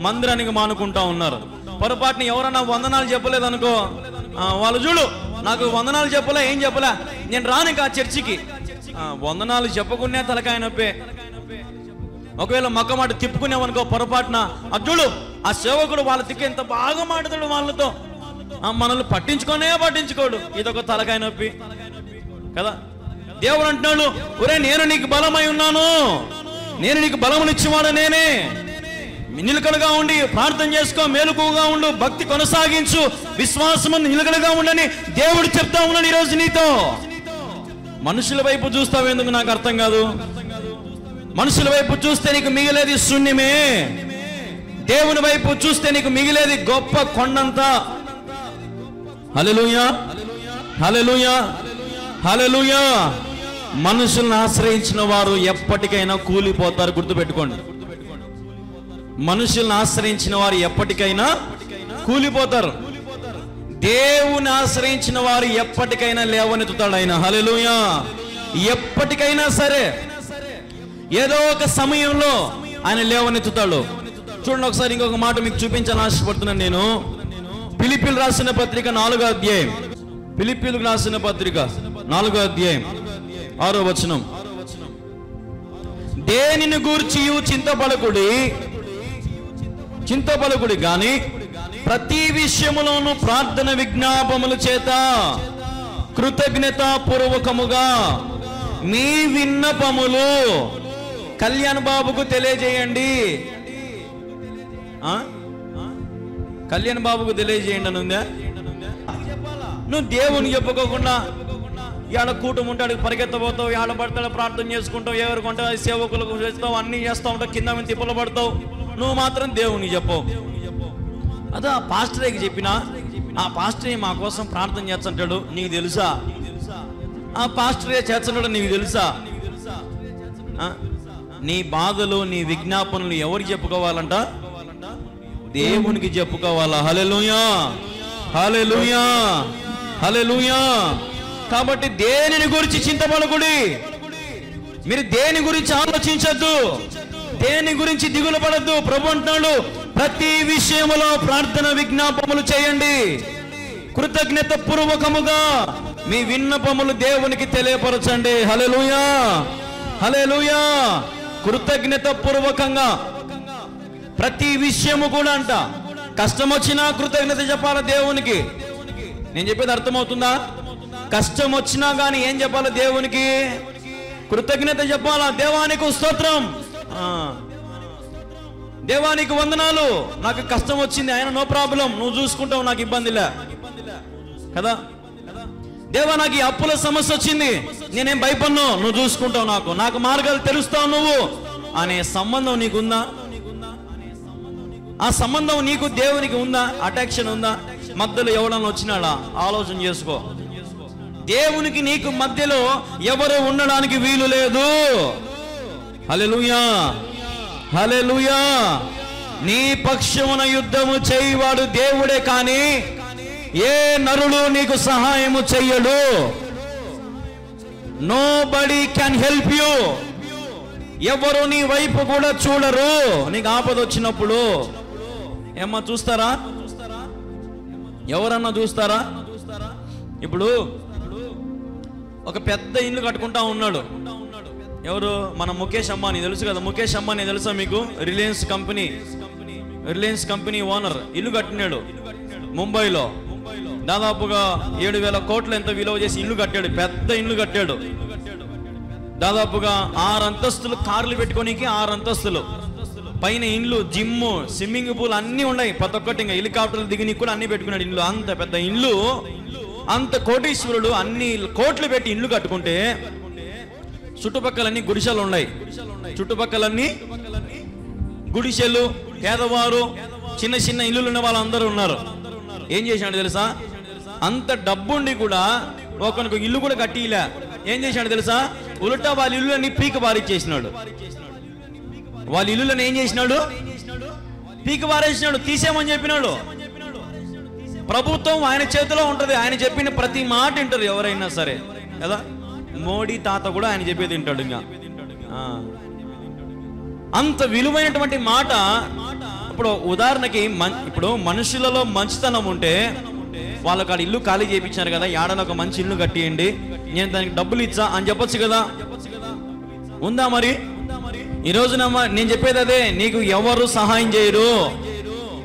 మందిరానికి మానుకుంటా ఉన్నారు. పొరపాటుని ఎవరన్నా వందనాలు చెప్పలేదు అనుకో, వాళ్ళు చూడు నాకు వందనాలు చెప్పలే, ఏం చెప్పలే, నేను రాను ఇంకా చర్చికి. వందనాలు చెప్పకునే తలకాయ నొప్పే. ఒకవేళ మొక్క మాట తిప్పుకునేవనుకో పొరపాటున, అర్జుడు ఆ సేవకుడు వాళ్ళ తిక్క ఎంత బాగా మాట్లాడు వాళ్ళతో, మనల్ని పట్టించుకోడు. ఇదొక తలకాయ నొప్పి కదా. దేవుడు అంటున్నాడు, ఒరే నేను నీకు బలమై ఉన్నాను, నేను నీకు బలమునిచ్చేవాడు నేనే. నిలకడగా ఉండి ప్రార్థన చేసుకో, మేలుకుగా ఉండు, భక్తి కొనసాగించు, విశ్వాసం నిలకడగా ఉండని దేవుడు చెప్తా ఉన్నాడు ఈరోజు నీతో. మనుషుల వైపు చూస్తావు ఎందుకు నాకు అర్థం కాదు. మనుషుల వైపు చూస్తే నీకు మిగిలేది శూన్యమే, దేవుని వైపు చూస్తే నీకు మిగిలేది గొప్ప కొండంతా. హల్లెలూయా, హల్లెలూయా, హల్లెలూయా. మనుషులను ఆశ్రయించిన వారు ఎప్పటికైనా కూలిపోతారు, గుర్తుపెట్టుకోండి. మనుషులను ఆశ్రయించిన వారు ఎప్పటికైనా కూలిపోతారు, దేవుని ఆశ్రయించిన వారు ఎప్పటికైనా లేవనెత్తుతాడు ఆయన. హల్లెలూయా. ఎప్పటికైనా సరే ఏదో ఒక సమయంలో ఆయన లేవనెత్తుతాడు. చూడండి ఒకసారి ఇంకొక మాట మీకు చూపించాలని ఆశపడుతున్నాను నేను. ఫిలిప్పీయులకు రాసిన పత్రిక 4వ అధ్యాయం, ఫిలిప్పీయులకు రాసిన పత్రిక 4వ అధ్యాయం 6వ వచనం. దేనిని గూర్చి చింతపడకుడి గాని ప్రతి విషయములోను ప్రార్థన విజ్ఞాపముల చేత కృతజ్ఞతా పూర్వకముగా మీ విన్నపములు కళ్యాణ్ బాబుకు తెలియజేయండి. కళ్యాణ్ బాబుకు తెలియజేయండి అని ఉందా? నువ్వు దేవుని చెప్పుకోకుండా ఏడ కూటమి ఉంటే అడిగి పరిగెత్తబోతావు, ఏడ పడతాడు ప్రార్థన చేసుకుంటావు, ఎవరు కొంటే సేవకులకు చేస్తావు, అన్ని చేస్తూ ఉంటావు, కింద మీద తిప్పలు పడతావు. నువ్వు మాత్రం దేవుని చెప్పవు. అదే ఆ పాస్టర్కి చెప్పినా, ఆ పాస్టరే మా కోసం ప్రార్థన చేస్తుంటాడు, నీకు తెలుసా? ఆ పాస్టరే చేస్తుంటాడు, నీకు తెలుసా? నీ బాధలు, నీ విజ్ఞాపనలు ఎవరికి చెప్పుకోవాలంట? దేవునికి చెప్పుకోవాలా. హల్లెలూయా, హల్లెలూయా, హల్లెలూయా. కాబట్టి దేనిని గురించి చింతపడకుడి, మీరు దేని గురించి ఆలోచించద్దు, దేని గురించి దిగులు పడద్దు. ప్రభు అంటున్నాడు, ప్రతి విషయములో ప్రార్థన విజ్ఞాపములు చేయండి, కృతజ్ఞత పూర్వకముగా మీ విన్నపములు దేవునికి తెలియపరచండి. హల్లెలూయా, హల్లెలూయా. కృతజ్ఞత పూర్వకంగా ప్రతి విషయము కూడా అంట. కష్టం వచ్చినా కృతజ్ఞత చెప్పాలా దేవునికి. నేను చెప్పేది అర్థమవుతుందా? కష్టం వచ్చినా కానీ ఏం చెప్పాలి దేవునికి? కృతజ్ఞత చెప్పాలా. దేవానికి స్తోత్రం, దేవానికి వందనాలు, నాకు కష్టం వచ్చింది, ఆయన నో ప్రాబ్లం, నువ్వు చూసుకుంటావు, నాకు ఇబ్బందిలే కదా. దేవా నాకు ఈ అప్పుల సమస్య వచ్చింది, నేనేం భయపడ్ను, నువ్వు చూసుకుంటావు, నాకు మార్గాలు తెలుస్తావు నువ్వు అనే సంబంధం నీకుందా? ఆ సంబంధం నీకు దేవునికి ఉందా? అటాక్షన్ ఉందా? మధ్యలో ఎవడన్నా వచ్చినాడా? ఆలోచన చేసుకో. దేవునికి నీకు మధ్యలో ఎవరు ఉండడానికి వీలు లేదు. హల్లెలూయా, హల్లెలూయా. నీ పక్షమున యుద్ధము చేయవాడు దేవుడే కానీ ఏ నరుడు నీకు సహాయము చెయ్యడు. Nobody can help you. ఎవరు నీ వైపు కూడా చూడరు. నీకు ఆపద వచ్చినప్పుడు ఏమ్మా చూస్తారా? ఎవరన్నా చూస్తారా? ఇప్పుడు ఒక పెద్ద ఇల్లు కట్టుకుంటా ఉన్నాడు. ఎవరు? మన ముఖేష్ అంబానీ, తెలుసు కదా. ముఖేష్ అంబానీ తెలుసా మీకు? Reliance company owner. ఇల్లు కట్టినాడు ముంబైలో. దాదాపుగా 7,000 కోట్లు ఎంత విలువ చేసి ఇల్లు కట్టాడు. పెద్ద ఇల్లు కట్టాడు. దాదాపుగా 6 అంతస్తులు, కార్లు పెట్టుకోనికి 6 అంతస్తులు, పైన ఇల్లు, జిమ్, స్విమ్మింగ్ పూల్ అన్నీ ఉన్నాయి. ప్రతి ఒక్కటి, ఇంకా హెలికాప్టర్లు దిగిని కూడా అన్ని పెట్టుకున్నాడు. ఇల్లు అంత పెద్ద ఇల్లు. అంత కోటీశ్వరుడు అన్ని కోట్లు పెట్టి ఇల్లు కట్టుకుంటే చుట్టుపక్కలన్నీ గుడిసెలు ఉన్నాయి. చుట్టుపక్కలన్నీ గుడిసెలు, పేదవారు, చిన్న చిన్న ఇల్లులు ఉన్న వాళ్ళందరూ ఉన్నారు. ఏం చేశాడు తెలుసా? అంత డబ్బుండి కూడా ఒకరికి ఇల్లు కూడా కట్టిలే. ఏం చేశాడు తెలుసా? ఉల్టా వాళ్ళ ఇల్లులన్నీ పీక బారిచ్చేసినాడు. వాళ్ళ ఇల్లులను ఏం చేసినాడు? పీక బారేసినాడు. తీసేమని చెప్పినాడు. ప్రభుత్వం ఆయన చేతిలో ఉంటుంది. ఆయన చెప్పిన ప్రతి మాట వింటారు ఎవరైనా సరే కదా. మోడీ తాత కూడా ఆయన చెప్పేది వింటాడు. ఇంకా అంత విలువైనటువంటి మాట. ఇప్పుడు ఉదాహరణకి ఇప్పుడు మనుషులలో మంచితనం ఉంటే వాళ్ళకి ఆడ ఇల్లు ఖాళీ చేయించారు కదా, ఏడలో ఒక మంచి ఇల్లు కట్టియండి, నేను దానికి డబ్బులు ఇచ్చా అని చెప్పొచ్చు కదా. ఉందా మరి? ఈ రోజున నేను చెప్పేది అదే. నీకు ఎవరు సహాయం చేయరు.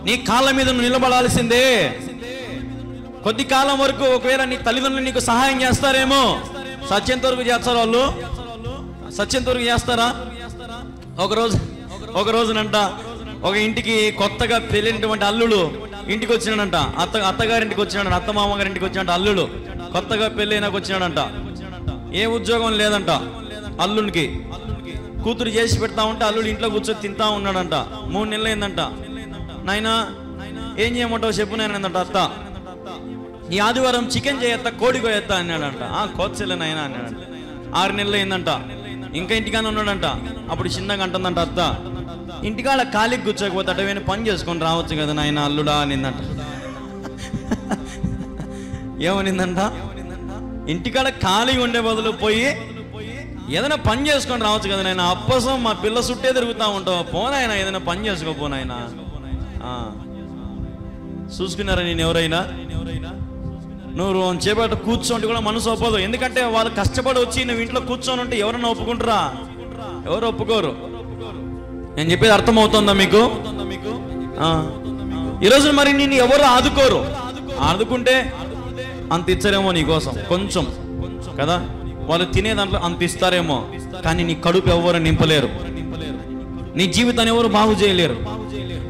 నీ కాళ్ళ మీద నువ్వు నిలబడాల్సిందే. కొద్ది కాలం వరకు ఒకవేళ నీ తల్లిదండ్రులు నీకు సహాయం చేస్తారేమో. సత్యంత వరకు చేస్తారు వాళ్ళు. సత్యంత వరకు చేస్తారా? ఒక రోజునంట ఒక ఇంటికి కొత్తగా పెళ్ళినటువంటి అల్లుడు ఇంటికి వచ్చినాడంట. అత్తగారింటికి వచ్చినాడు, అత్త మామగారింటికి వచ్చినాడు. అల్లుడు కొత్తగా పెళ్ళైనాక వచ్చినాడంట. ఏ ఉద్యోగం లేదంట అల్లుడికి. కూతురు చేసి పెడతా ఉంటే అల్లుడు ఇంట్లో కూర్చొని తింటా ఉన్నాడంట. 3 నెలలు అయిందంట. నాయనా ఏం చేయమంటావు చెప్పు నాయనందంట అత్త. ఈ ఆదివారం చికెన్ చేయత్తా, కోడి కోయత్తా అన్నాడంట. కోచ్చలే నాయన అన్నాడంట. 6 నెలలు అయిందంట. ఇంకా ఇంటికానే ఉన్నాడంట. అప్పుడు చిన్నగా అంటుందంట అత్త, ఇంటికాడ ఖాళీకి కూర్చోకపోతే అటవైనా పని చేసుకొని రావచ్చు కదా నాయన అల్లుడా అనిందంట. ఏమనిందంట? ఇంటికాడ ఖాళీగా ఉండే బదులు పోయి ఏదైనా పని చేసుకొని రావచ్చు కదా నాయన. అప్పసం మా పిల్ల చుట్టే తిరుగుతూ ఉంటావు, పోనాయన ఏదైనా పని చేసుకోపోనాయన. చూసుకున్నారా నేను ఎవరైనా? నువ్వు చేపట్ట కూర్చోంటే కూడా మనసు ఒప్పదు. ఎందుకంటే వాళ్ళు కష్టపడి వచ్చి నువ్వు ఇంట్లో కూర్చొని ఉంటే ఎవరన్నా ఒప్పుకుంటారా? ఎవరు ఒప్పుకోరు. నేను చెప్పేది అర్థమవుతుందా మీకు? ఈరోజు మరి నిన్ను ఎవరు ఆదుకోరు. ఆదుకుంటే అంత ఇచ్చారేమో నీకోసం కొంచెం కదా. వాళ్ళు తినే దాంట్లో అంత ఇస్తారేమో, కానీ నీ కడుపు ఎవరు నింపలేరు. నీ జీవితాన్ని ఎవరు బాగు చేయలేరు.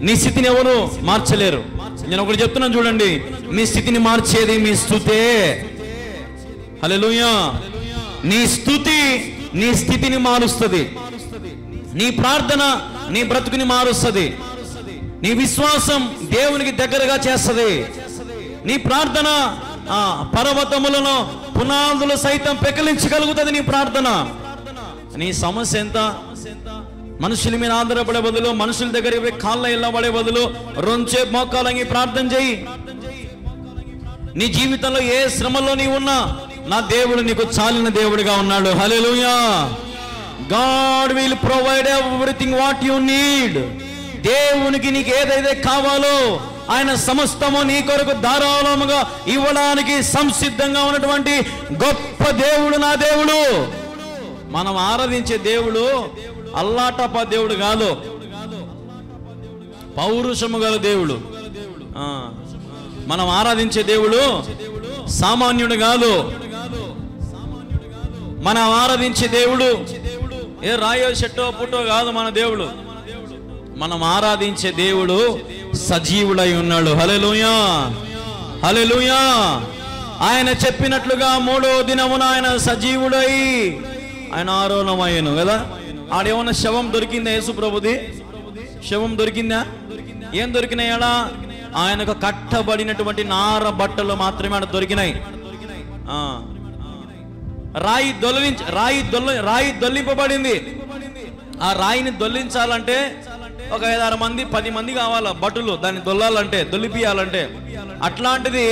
నీ స్థితిని ఎవరు మార్చలేరు. నేను ఒకటి చెప్తున్నాను చూడండి, మీ స్థితిని మార్చేది మీ స్తుతే. హల్లెలూయా. నీ స్తుతి నీ స్థితిని మారుస్తుంది. నీ ప్రార్థన నీ బ్రతుకుని మారుస్తుంది. నీ విశ్వాసం దేవునికి దగ్గరగా చేస్తుంది. నీ ప్రార్థన పర్వతములను పునాదులు సైతం పెకిలించగలుగుతుంది. నీ ప్రార్థన. నీ సమస్య ఎంత? మనుషుల మీద ఆధారపడే బదులు, మనుషుల దగ్గరికి పోయి కాళ్ళ ఇళ్ళబడే బదులు 2 సేపు మోకాలంగి ప్రార్థన చేయి. నీ జీవితంలో ఏ శ్రమలో నీ ఉన్నా నా దేవుడు నీకు చాలిన దేవుడిగా ఉన్నాడు. హల్లెలూయా. God will provide everything what you need. దేవునికి నీకు ఏదైతే కావాలో ఆయన సమస్తము నీ కొరకు ధారాళముగా ఇవ్వడానికి సంసిద్ధంగా ఉన్నటువంటి గొప్ప దేవుడు నా దేవుడు. మనం ఆరాధించే దేవుడు అల్లాటపా దేవుడు కాదు, పౌరుషము గల దేవుడు. మనం ఆరాధించే దేవుడు సామాన్యుడు కాదు. మనం ఆరాధించే దేవుడు ఏ రాయో చెట్టో పుట్టో కాదు. మన దేవుడు, మనం ఆరాధించే దేవుడు సజీవుడై ఉన్నాడు. హల్లెలూయా, హల్లెలూయా. ఆయన చెప్పినట్లుగా 3వ దినమున ఆయన సజీవుడై ఆయన ఆరోహణమయ్యను కదా. ఆడేమన్నా శవం దొరికిందా? యేసు ప్రభుది శవం దొరికిందా? ఏం దొరికినాయడా? ఆయనకు కట్టబడినటువంటి నార బట్టలు మాత్రమే ఆడ దొరికినాయి. రాయి దొల్లింపబడింది. ఆ రాయిని దొల్లించాలంటే ఒక 5-6 మంది 10 మంది కావాలా భటులు దాన్ని దొల్లాలంటే, దొల్లిపియాలంటే. అట్లాంటిది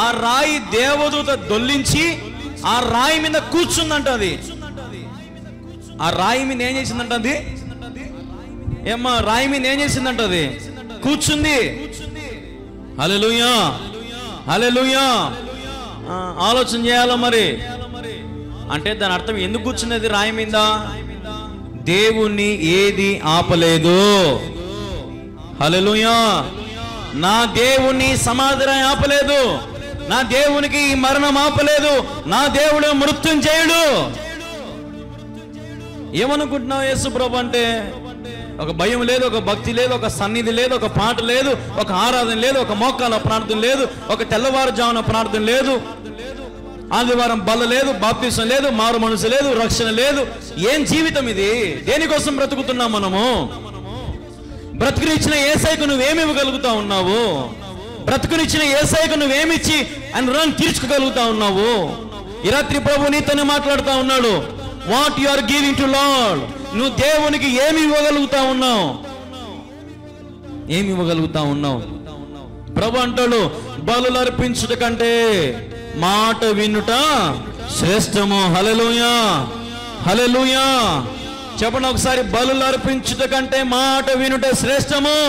ఆ రాయి దేవదూత దొల్లించి ఆ రాయి మీద కూర్చుందంట. అది ఆ రాయి మీద ఏం చేసిందంట? అది ఏమ్మా రాయి మీద ఏం చేసిందంట? అది కూర్చుంది. హల్లెలూయా, హల్లెలూయా. ఆలోచన చేయాలా మరి? అంటే దాని అర్థం ఎందుకు కూర్చున్నది రాయి మీద? దేవుణ్ణి ఏది ఆపలేదు. హల్లెలూయా. నా దేవుణ్ణి సమాధి రాయి ఆపలేదు, నా దేవునికి మరణం ఆపలేదు, నా దేవుడు మృత్యుంజయుడు. ఏమనుకుంటున్నావు యేసు ప్రభు అంటే? ఒక భయం లేదు, ఒక భక్తి లేదు, ఒక సన్నిధి లేదు, ఒక పాట లేదు, ఒక ఆరాధన లేదు, ఒక మోకాల ప్రార్థన లేదు, ఒక తెల్లవారుజామున ప్రార్థన లేదు, ఆదివారం బల్ల లేదు, బాప్తిసం లేదు, మారు మనసు లేదు, రక్షణ లేదు. ఏం జీవితం ఇది? దేనికోసం బ్రతుకుతున్నాం మనము? బ్రతుకునిచ్చిన యేసయ్యకు నువ్వేమి ఇవ్వగలుగుతా ఉన్నావు? బ్రతుకునిచ్చిన యేసయ్యకు నువ్వేమిచ్చి ఆయన రుణం తీర్చుకోగలుగుతా ఉన్నావు? ఈ రాత్రి ప్రభు నీతోనే మాట్లాడుతూ ఉన్నాడు. What you are giving to lord? నువ్వు దేవునికి ఏమి ఇవ్వగలుగుతా ఉన్నావు? ఏమి ఇవ్వగలుగుతా ఉన్నావు? ప్రభు అంటాడు, బలులు అర్పించుట కంటే మాట వినుట శ్రేష్టము. హల్లెలూయా, హల్లెలూయా. చెప్పండి ఒకసారి, బలులు అర్పించుట కంటే మాట వినుట శ్రేష్టము.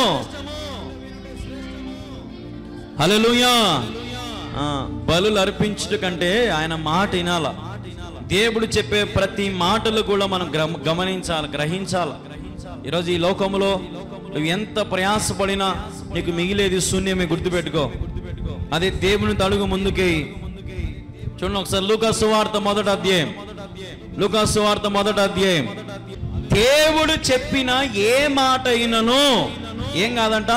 హల్లెలూయా. బలులు అర్పించుట కంటే ఆయన మాట వినాల. దేవుడు చెప్పే ప్రతి మాటలు కూడా మనం గమనించాలి, గ్రహించాలి. ఈరోజు ఈ లోకంలో నువ్వు ఎంత ప్రయాసపడినా నీకు మిగిలేది శూన్యమే, గుర్తుపెట్టుకో. అదే దేవుని తడుగు ముందుకి. చూడండి ఒకసారి లూకాసు సువార్త మొదటి అధ్యాయం, లూకాసు సువార్త మొదటి అధ్యాయం. దేవుడు చెప్పిన ఏ మాట అయినను ఏం కాదంట,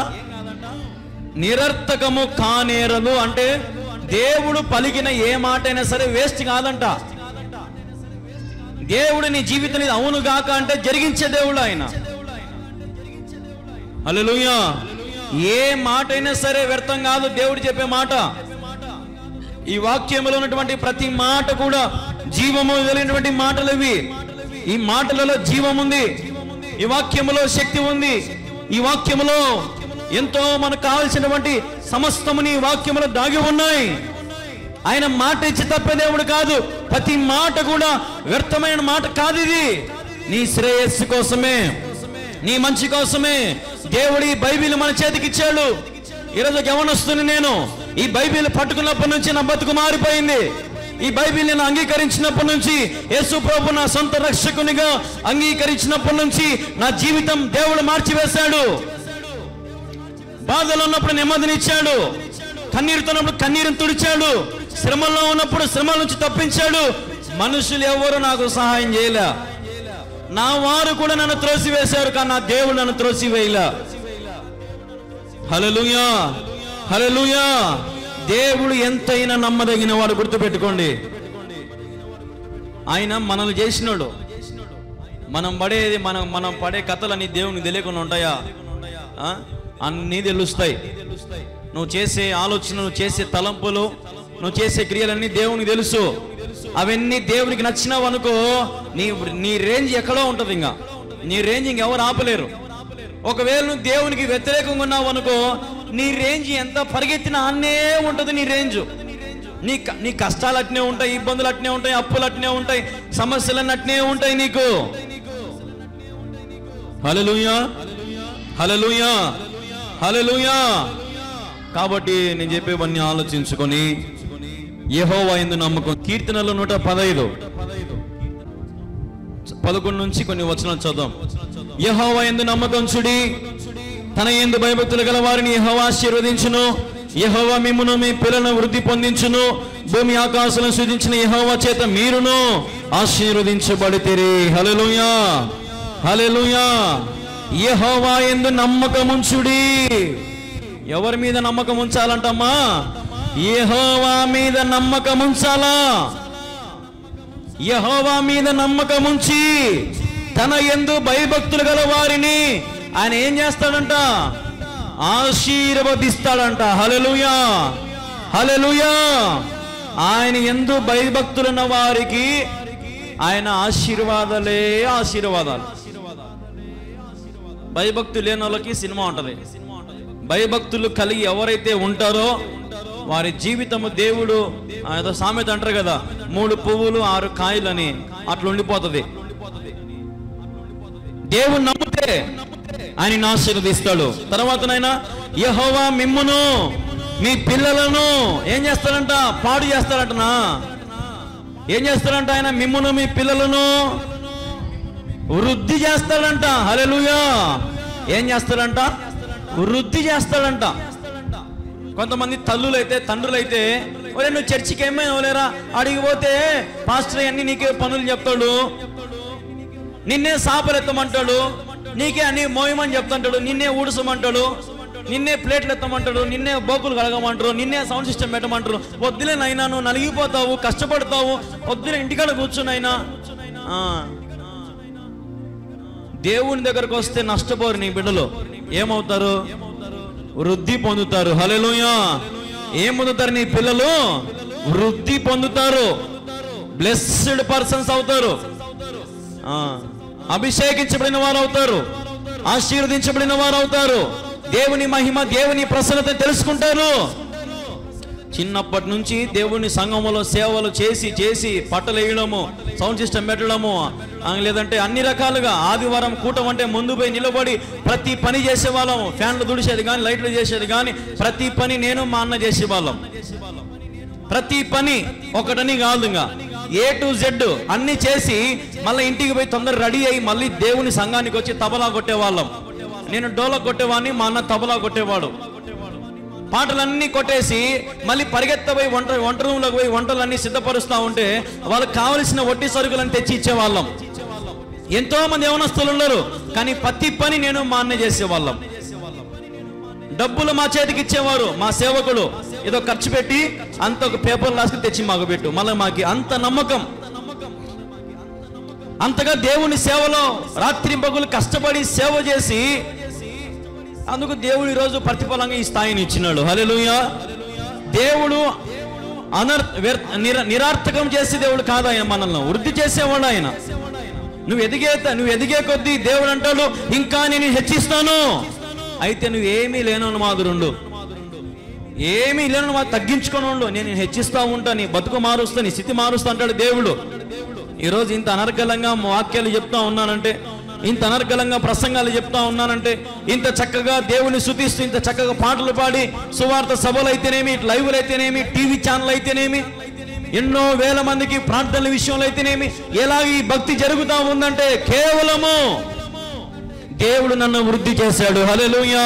నిరర్థకము కానేరదు. అంటే దేవుడు పలికిన ఏ మాట అయినా సరే వేస్ట్ కాదంట. దేవుడు నీ జీవితం అవును గాక అంటే జరిగించే దేవుడు ఆయన. హల్లెలూయా. ఏ మాట అయినా సరే వ్యర్థం కాదు దేవుడు చెప్పే మాట. ఈ వాక్యంలో ఉన్నటువంటి ప్రతి మాట కూడా జీవము కలిగినటువంటి మాటలు ఇవి. ఈ మాటలలో జీవం ఉంది, ఈ వాక్యములో శక్తి ఉంది, ఈ వాక్యములో ఎంతో మనకు కావలసినటువంటి సమస్తముని వాక్యములో దాగి ఉన్నాయి. ఆయన మాట ఇచ్చి తప్పే దేవుడు కాదు. ప్రతి మాట కూడా వ్యర్థమైన మాట కాదు. ఇది నీ శ్రేయస్సు కోసమే, నీ మంచి కోసమే దేవుడు ఈ బైబిల్ మన చేతికి ఇచ్చాడు. ఈరోజు యవ్వనస్తుని నేను ఈ బైబిల్ పట్టుకున్నప్పటి నుంచి నా బతుకు మారిపోయింది. ఈ బైబిల్ నేను అంగీకరించినప్పటి నుంచి, యేసు ప్రభు నా సొంత రక్షకునిగా అంగీకరించినప్పటి నుంచి నా జీవితం దేవుడు మార్చివేశాడు. బాధలో ఉన్నప్పుడు నెమ్మదినిచ్చాడు, కన్నీరుతో ఉన్నప్పుడు కన్నీరుని తుడిచాడు, శ్రమల్లో ఉన్నప్పుడు శ్రమల నుంచి తప్పించాడు. మనుషులు ఎవరు నాకు సహాయం చేయలే, నా వారు కూడా నన్ను త్రోసివేశారు, కానీ నా దేవుడు నన్ను త్రోసివేయలే. హల్లెలూయా, హల్లెలూయా. దేవుడు ఎంతైనా నమ్మదగిన వాడు, గుర్తుపెట్టుకోండి. ఆయన మనల్ని చేసినాడు. మనం పడే కథలన్నీ దేవునికి తెలియకుండా ఉంటాయా? అన్నీ తెలుస్తాయి. నువ్వు చేసే ఆలోచన, నువ్వు చేసే తలంపులు, నువ్వు చేసే క్రియలన్నీ దేవునికి తెలుసు. అవన్నీ దేవునికి నచ్చినావు అనుకో, నీ రేంజ్ ఎక్కడో ఉంటుంది. ఇంకా నీ రేంజ్ ఇంకెవరు ఆపలేరు. ఒకవేళ నువ్వు దేవునికి వ్యతిరేకంగా ఉన్నావు అనుకో, నీ రేంజ్ ఎంత పరిగెత్తినా అన్నే ఉంటుంది. నీ రేంజ్, నీ కష్టాలు అట్నే ఉంటాయి, ఇబ్బందులు అట్నే ఉంటాయి, అప్పులు అట్నే ఉంటాయి, సమస్యలన్నీ అట్నే ఉంటాయి నీకు. హల్లెలూయా, హల్లెలూయా, హల్లెలూయా. కాబట్టి నేను చెప్పేవన్నీ ఆలోచించుకొని యెహోవా యందు నమ్మకం. కీర్తనలు 115 11 నుంచి కొన్ని వచనాలు చదుదాం. యెహోవా యందు నమ్మకం చూడి, తన యందు భయభక్తులు గల వారిని యెహోవా ఆశీర్వదించును. యెహోవా మిమ్మును మీ పిల్లలను వృద్ధి పొందించును. భూమి ఆకాశాలను సృజించిన యెహోవా చేత మీరును ఆశీర్వదించబడితిరి. హల్లెలూయా, హల్లెలూయా. యెహోవా యందు నమ్మకముంచుడి. ఎవరి మీద నమ్మకం ఉంచాలంటమ్మా? యెహోవా మీద నమ్మకం ఉంచాలా? యెహోవా మీద నమ్మకం ఉంచి తన యందు భయభక్తులు గల వారిని ఆయన ఏం చేస్తాడంట? ఆశీర్వదిస్తాడంట. హల్లెలూయా, హల్లెలూయా. ఆయన యందు భయభక్తులున్న వారికి ఆయన ఆశీర్వాదాలే ఆశీర్వాదాలు. భయభక్తులు లేని వాళ్ళకి సినిమా ఉంటది. భయభక్తులు కలిగి ఎవరైతే ఉంటారో వారి జీవితము దేవుడు ఏదో సామెత అంటారు కదా, 3 పువ్వులు 6 కాయలని, అట్లా ఉండిపోతుంది. దేవుడు నమ్మితే ఆయన ఆశీర్వదిస్తాడు. తర్వాతనైనా యెహోవా మిమ్మును మీ పిల్లలను ఏం చేస్తాడంట? పాడు చేస్తాడంటనా? ఏం చేస్తాడంట ఆయన? మిమ్మును మీ పిల్లలను వృద్ధి చేస్తాడంట. హల్లెలూయా. ఏం చేస్తాడంట? వృద్ధి చేస్తాడంట. కొంతమంది తల్లులైతే తండ్రులైతే, ఒరే నువ్వు చర్చికి ఏమైనా లేరా అడిగిపోతే పాస్టర్ అన్ని నీకే పనులు చెప్తాడు, నిన్నే సాపలెత్తమంటాడు, నీకే అన్ని మోయమని చెప్తాంటాడు, నిన్నే ఊడ్చమంటాడు, నిన్నే ప్లేట్లు ఎత్తమంటాడు, నిన్నే బోకులు కడగమంటారు, నిన్నే సౌండ్ సిస్టమ్ పెట్టమంటారు. వద్దులే నైనా, నువ్వు నలిగిపోతావు, కష్టపడతావు, వద్దులే ఇంటికాడ కూర్చునైనా. దేవుని దగ్గరకు వస్తే నష్టపోరు నీ బిడ్డలు. ఏమవుతారు? వృద్ధి పొందుతారు. హల్లెలూయా. ఏం పొందుతారు నీ పిల్లలు? వృద్ధి పొందుతారు. బ్లెస్డ్ పర్సన్స్ అవుతారు. అభిషేకించబడిన వారు అవుతారు. ఆశీర్వదించబడిన వారు అవుతారు. దేవుని మహిమ, దేవుని ప్రసన్నత తెలుసుకుంటారు. చిన్నప్పటి నుంచి దేవుని సంఘములో సేవలు చేసి చేసి పట్టలు వేయడము, సౌండ్ సిస్టమ్ పెట్టడము, లేదంటే అన్ని రకాలుగా ఆదివారం కూటం అంటే ముందు పోయి నిలబడి ప్రతి పని చేసేవాళ్ళం. ఫ్యాన్లు దుడిచేది కానీ, లైట్లు చేసేది కానీ, ప్రతి పని నేను మా అన్న చేసేవాళ్ళం. ప్రతి పని ఒకటని కాదు, ఇంకా A to Z అన్ని చేసి మళ్ళీ ఇంటికి పోయి తొందర రెడీ అయ్యి మళ్ళీ దేవుని సంఘానికి వచ్చి తబలా కొట్టేవాళ్ళం. నేను డోలా కొట్టేవాడిని, మా అన్న తబలా కొట్టేవాడు. పాటలన్నీ కొట్టేసి మళ్ళీ పరిగెత్తపోయి వంట రూమ్లోకి పోయి వంటలన్నీ సిద్ధపరుస్తూ ఉంటే వాళ్ళకి కావలసిన వడ్డీ సరుకులను తెచ్చి ఇచ్చేవాళ్ళం. ఎంతో మంది యవనస్తులు ఉన్నారు, కానీ ప్రతి పని నేను మా అన్న చేసేవాళ్ళం. డబ్బులు మా చేతికి ఇచ్చేవారు మా సేవకుడు. ఏదో ఖర్చు పెట్టి అంత ఒక పేపర్ రాసుకుని తెచ్చి మాకు పెట్టు. మళ్ళీ మాకు అంత నమ్మకం, అంతగా దేవుని సేవలో రాత్రింపగులు కష్టపడి సేవ చేసి అందుకు దేవుడు ఈరోజు ప్రతిఫలంగా ఈ స్థాయిని ఇచ్చినాడు. హల్లెలూయా. దేవుడు నిరార్థకం చేసే దేవుడు కాదు ఆయన, మనల్ని వృద్ధి చేసేవాడు ఆయన. నువ్వు ఎదిగే కొద్దీ దేవుడు అంటాడు, ఇంకా నేను హెచ్చిస్తాను. అయితే నువ్వు ఏమీ లేనని మాదిరుండు, ఏమీ లేనని మాది తగ్గించుకొని ఉండు, నేను హెచ్చిస్తా ఉంటా, నీ బతుకు మారుస్తా, నీ స్థితి మారుస్తా అంటాడు దేవుడు. ఈరోజు ఇంత అనర్గళంగా వాక్యాలు చెప్తా ఉన్నానంటే, ఇంత అనర్గళంగా ప్రసంగాలు చెప్తా ఉన్నానంటే, ఇంత చక్కగా దేవుని స్తుతిస్తూ ఇంత చక్కగా పాటలు పాడి సువార్త సభలు అయితేనేమి, లైవ్లు అయితేనేమి, టీవీ ఛానల్ అయితేనేమి, ఎన్నో వేల మందికి ప్రార్థనల విషయంలో అయితేనేమి ఎలాగ ఈ భక్తి జరుగుతూ ఉందంటే కేవలము దేవుడు నన్ను వృద్ధి చేశాడు. హల్లెలూయా.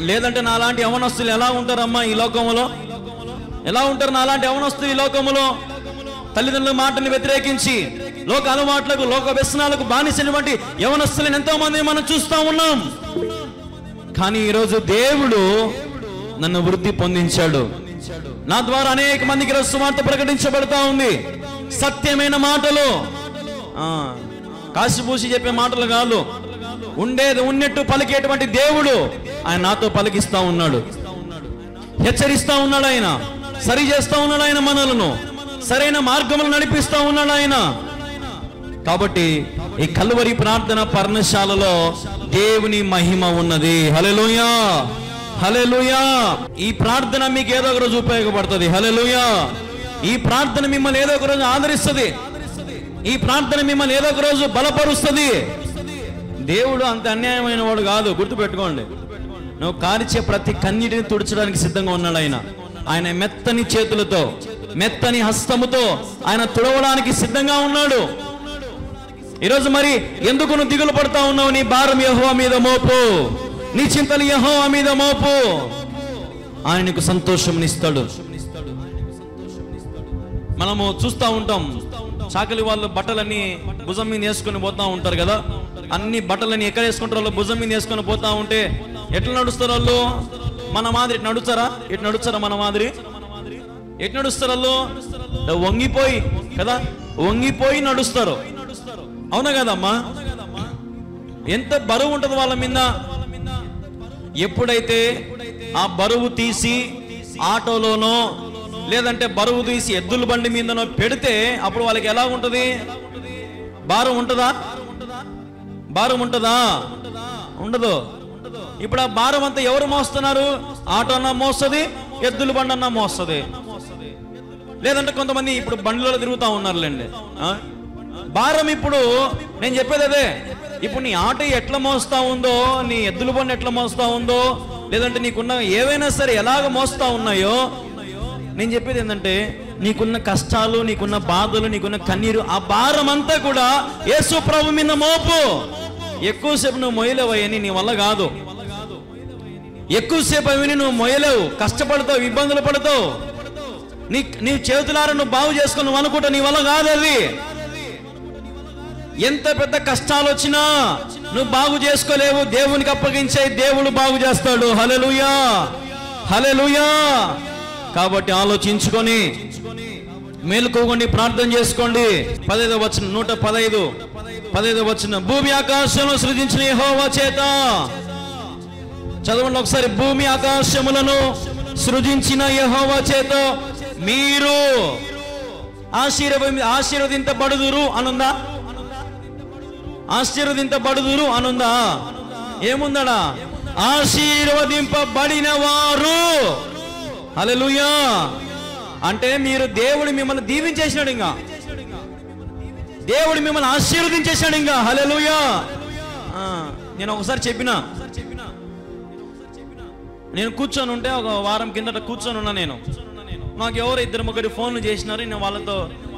లేదంటే నాలాంటి యవనస్తులు ఎలా ఉంటారమ్మా ఈ లోకములో? ఎలా ఉంటారు నాలాంటి యవనస్తులు ఈ లోకములో? తల్లిదండ్రుల మాటని వ్యతిరేకించి లోక అలవాట్లకు, లోక వ్యసనాలకు బానిసైనటువంటి యవనస్తులను ఎంతో మంది మనం చూస్తూ ఉన్నాం. కానీ ఈరోజు దేవుడు నన్ను వృద్ధి పొందించాడు. నా ద్వారా అనేక మందికి ఈరోజు సువార్త ప్రకటించబడతా ఉంది. సత్యమైన మాటలు, కాసిపూసి చెప్పే మాటలు కాదు, ఉండేది ఉన్నట్టు పలికేటువంటి దేవుడు ఆయన నాతో పలికిస్తా ఉన్నాడు, హెచ్చరిస్తా ఉన్నాడు, ఆయన సరి చేస్తా ఉన్నాడు, ఆయన మనలను సరైన మార్గములు నడిపిస్తా ఉన్నాడు ఆయన. కాబట్టి ఈ కల్వరి ప్రార్థన పర్ణశాలలో దేవుని మహిమ ఉన్నది. హల్లెలూయా. హల్లెలూయా. ఈ ప్రార్థన మీకు ఏదో ఒక రోజు ఉపయోగపడుతుంది. హల్లెలూయా. ఈ ప్రార్థన మిమ్మల్ని ఏదో ఒక రోజు ఆదరిస్తుంది. ఈ ప్రార్థన మిమ్మల్ని ఏదో ఒక రోజు బలపరుస్తుంది. దేవుడు అంత అన్యాయమైన వాడు కాదు, గుర్తుపెట్టుకోండి. నువ్వు కారిచే ప్రతి కన్నీటిని తుడచడానికి సిద్ధంగా ఉన్నాడు ఆయన. ఆయన మెత్తని చేతులతో, మెత్తని హస్తముతో ఆయన తుడవడానికి సిద్ధంగా ఉన్నాడు. ఈరోజు మరి ఎందుకు నువ్వు దిగులు పడతా ఉన్నావు? నీ భారం యెహోవా మీద మోపు, నీ చింతలు యెహోవా మీద మోపు, ఆయనకు సంతోషంనిస్తాడు. మనము చూస్తూ ఉంటాం, చాకలి వాళ్ళు బట్టలన్నీ భుజం మీద వేసుకొని పోతా ఉంటారు కదా. అన్ని బట్టలన్నీ ఎక్కడ వేసుకుంటారు వాళ్ళు? భుజం మీద వేసుకొని పోతా ఉంటే ఎట్లా నడుస్తారు వాళ్ళు? మన మాదిరి ఇటు నడుస్తారా? ఇటు నడుస్తారా? మన మాదిరి ఎటు నడుస్తారు వాళ్ళు? వంగిపోయి కదా, వంగిపోయి నడుస్తారు. అవునా కదమ్మా? ఎంత బరువు ఉంటుంది వాళ్ళ మీద. ఎప్పుడైతే ఆ బరువు తీసి ఆటోలోనో లేదంటే బరువు తీసి ఎద్దుల బండి మీదనో పెడితే అప్పుడు వాళ్ళకి ఎలా ఉంటుంది? భారం ఉంటుందా? భారం ఉంటుందా? ఉండదు. ఇప్పుడు ఆ భారం అంతా ఎవరు మోస్తున్నారు? ఆటో అన్నా మోస్తుంది, ఎద్దుల బండి అన్నా మోస్తుంది. లేదంటే కొంతమంది ఇప్పుడు బండిలో తిరుగుతూ ఉన్నారులేండి. భారం ఇప్పుడు నేను చెప్పేది అదే. ఇప్పుడు నీ ఆటో ఎట్లా మోస్తా ఉందో, నీ ఎద్దుల బండి ఎట్లా మోస్తా ఉందో, లేదంటే నీకున్న ఏవైనా సరే ఎలాగ మోస్తా ఉన్నాయో, నేను చెప్పేది ఏంటంటే నీకున్న కష్టాలు, నీకున్న బాధలు, నీకున్న కన్నీరు, ఆ భారం అంతా కూడా యేసు ప్రభు మీద మోపు. ఎక్కువసేపు నువ్వు మొయ్యలేవని నీ వల్ల కాదు. ఎక్కువసేపు అవి నువ్వు మొయ్యలేవు, కష్టపడతావు, ఇబ్బందులు పడతావు. నీ చేతులారా నువ్వు బాగు చేసుకుని నువ్వు అనుకుంటా, నీ వల్ల కాదు అది. ఎంత పెద్ద కష్టాలు వచ్చినా నువ్వు బాగు చేసుకోలేవు. దేవునికి అప్పగించే, దేవుడు బాగు చేస్తాడు. హల్లెలూయా, హల్లెలూయా. కాబట్టి ఆలోచించుకొని మేలుకోండి, ప్రార్థన చేసుకోండి. 15వ వచనం, 115 వచనం. భూమి ఆకాశంలో సృజించిన యెహోవా చేత, చదవండి ఒకసారి. భూమి ఆకాశములను సృజించిన యెహోవా చేత మీరు ఆశీర్వదించబడుదురు అనుందా? ఆశీర్వదించబడుదురు అనుందా? ఏముందడా? ఆశీర్వదింపబడిన వారు. హల్లెలూయా. అంటే మీరు, దేవుడు మిమ్మల్ని దీవించేసినాడు, ఇంకా దేవుడు మిమ్మల్ని ఆశీర్వదించేసాడు ఇంకా. హల్లెలూయా. నేను ఒకసారి చెప్పినా, నేను కూర్చొని ఉంటే, ఒక వారం కిందట కూర్చొని ఉన్నా. నాకు ఎవరు 2-3 ఫోన్లు చేసినారు. నేను వాళ్ళతో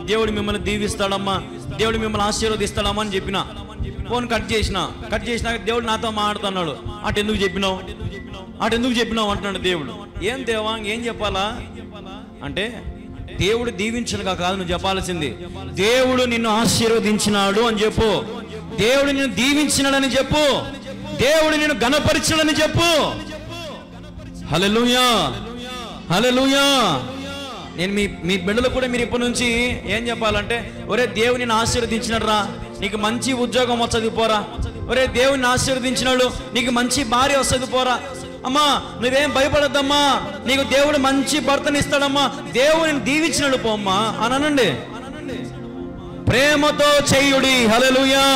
దేవుడు మిమ్మల్ని దీవిస్తాడమ్మా, దేవుడు మిమ్మల్ని ఆశీర్వదిస్తాడమ్మా అని చెప్పిన. ఫోన్ కట్ చేసినాక దేవుడు నాతో మాట్లాడుతున్నాడు. అటెందుకు చెప్పినావు అంటున్నాడు దేవుడు. ఏం దేవా, ఏం చెప్పాలా అంటే, దేవుడు దీవించనుగా కాదు నువ్వు చెప్పాల్సింది, దేవుడు నిన్ను ఆశీర్వదించినాడు అని చెప్పు. దేవుడు నిన్ను దీవించినాడని చెప్పు. దేవుడు నిన్ను ఘనపరిచాడని చెప్పు. హల్లెలూయా, హల్లెలూయా. నేను మీ బిడ్డలు కూడా మీరు ఇప్పటి నుంచి ఏం చెప్పాలంటే, ఒరే దేవుని నిన్ను ఆశీర్వదించినాడు రా, నీకు మంచి ఉద్యోగం వస్తుంది పోరా. ఒరే దేవుని ఆశీర్వదించినాడు, నీకు మంచి భార్య వస్తుంది పోరా. అమ్మా నువ్వేం భయపడద్దమ్మా, నీకు దేవుడు మంచి భర్తని ఇస్తాడమ్మా, దేవుడిని దీవించినాడు పోమ్మా అని అనండి. ప్రేమతో చేయుడి. హల్లెలూయా.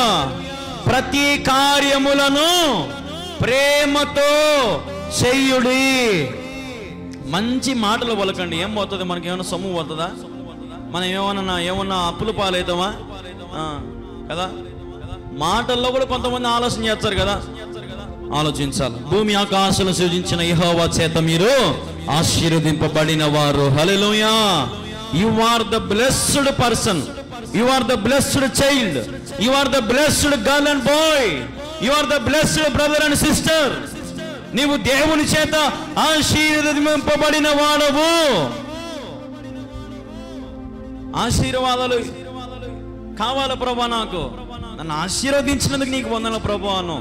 ప్రతి కార్యములను ప్రేమతో చెయ్యుడి. మంచి మాటలు పలకండి. ఏం పోతుంది మనకి? ఏమైనా సొమ్ము పోతుందా? మనం ఏమన్నా అప్పుల పాలవుతామా కదా? మాటల్లో కూడా కొంతమంది ఆలోచన చేస్తారు కదా, ఆలోచించాలి. భూమి ఆకాశాలను సృజించిన యెహోవా చేత మీరు ఆశీర్వదింపబడిన వారు. Hallelujah. You are the blessed person, you are the blessed child, you are the blessed girl and boy, you are the blessed brother and sister. నీవు దేవుని చేత ఆశీర్వదింపబడిన వాడవు. ఆశీర్వాదాలు కావాలి ప్రభువా, నన్ను ఆశీర్వదించినందుకు నీకు వందనాలు ప్రభువాను,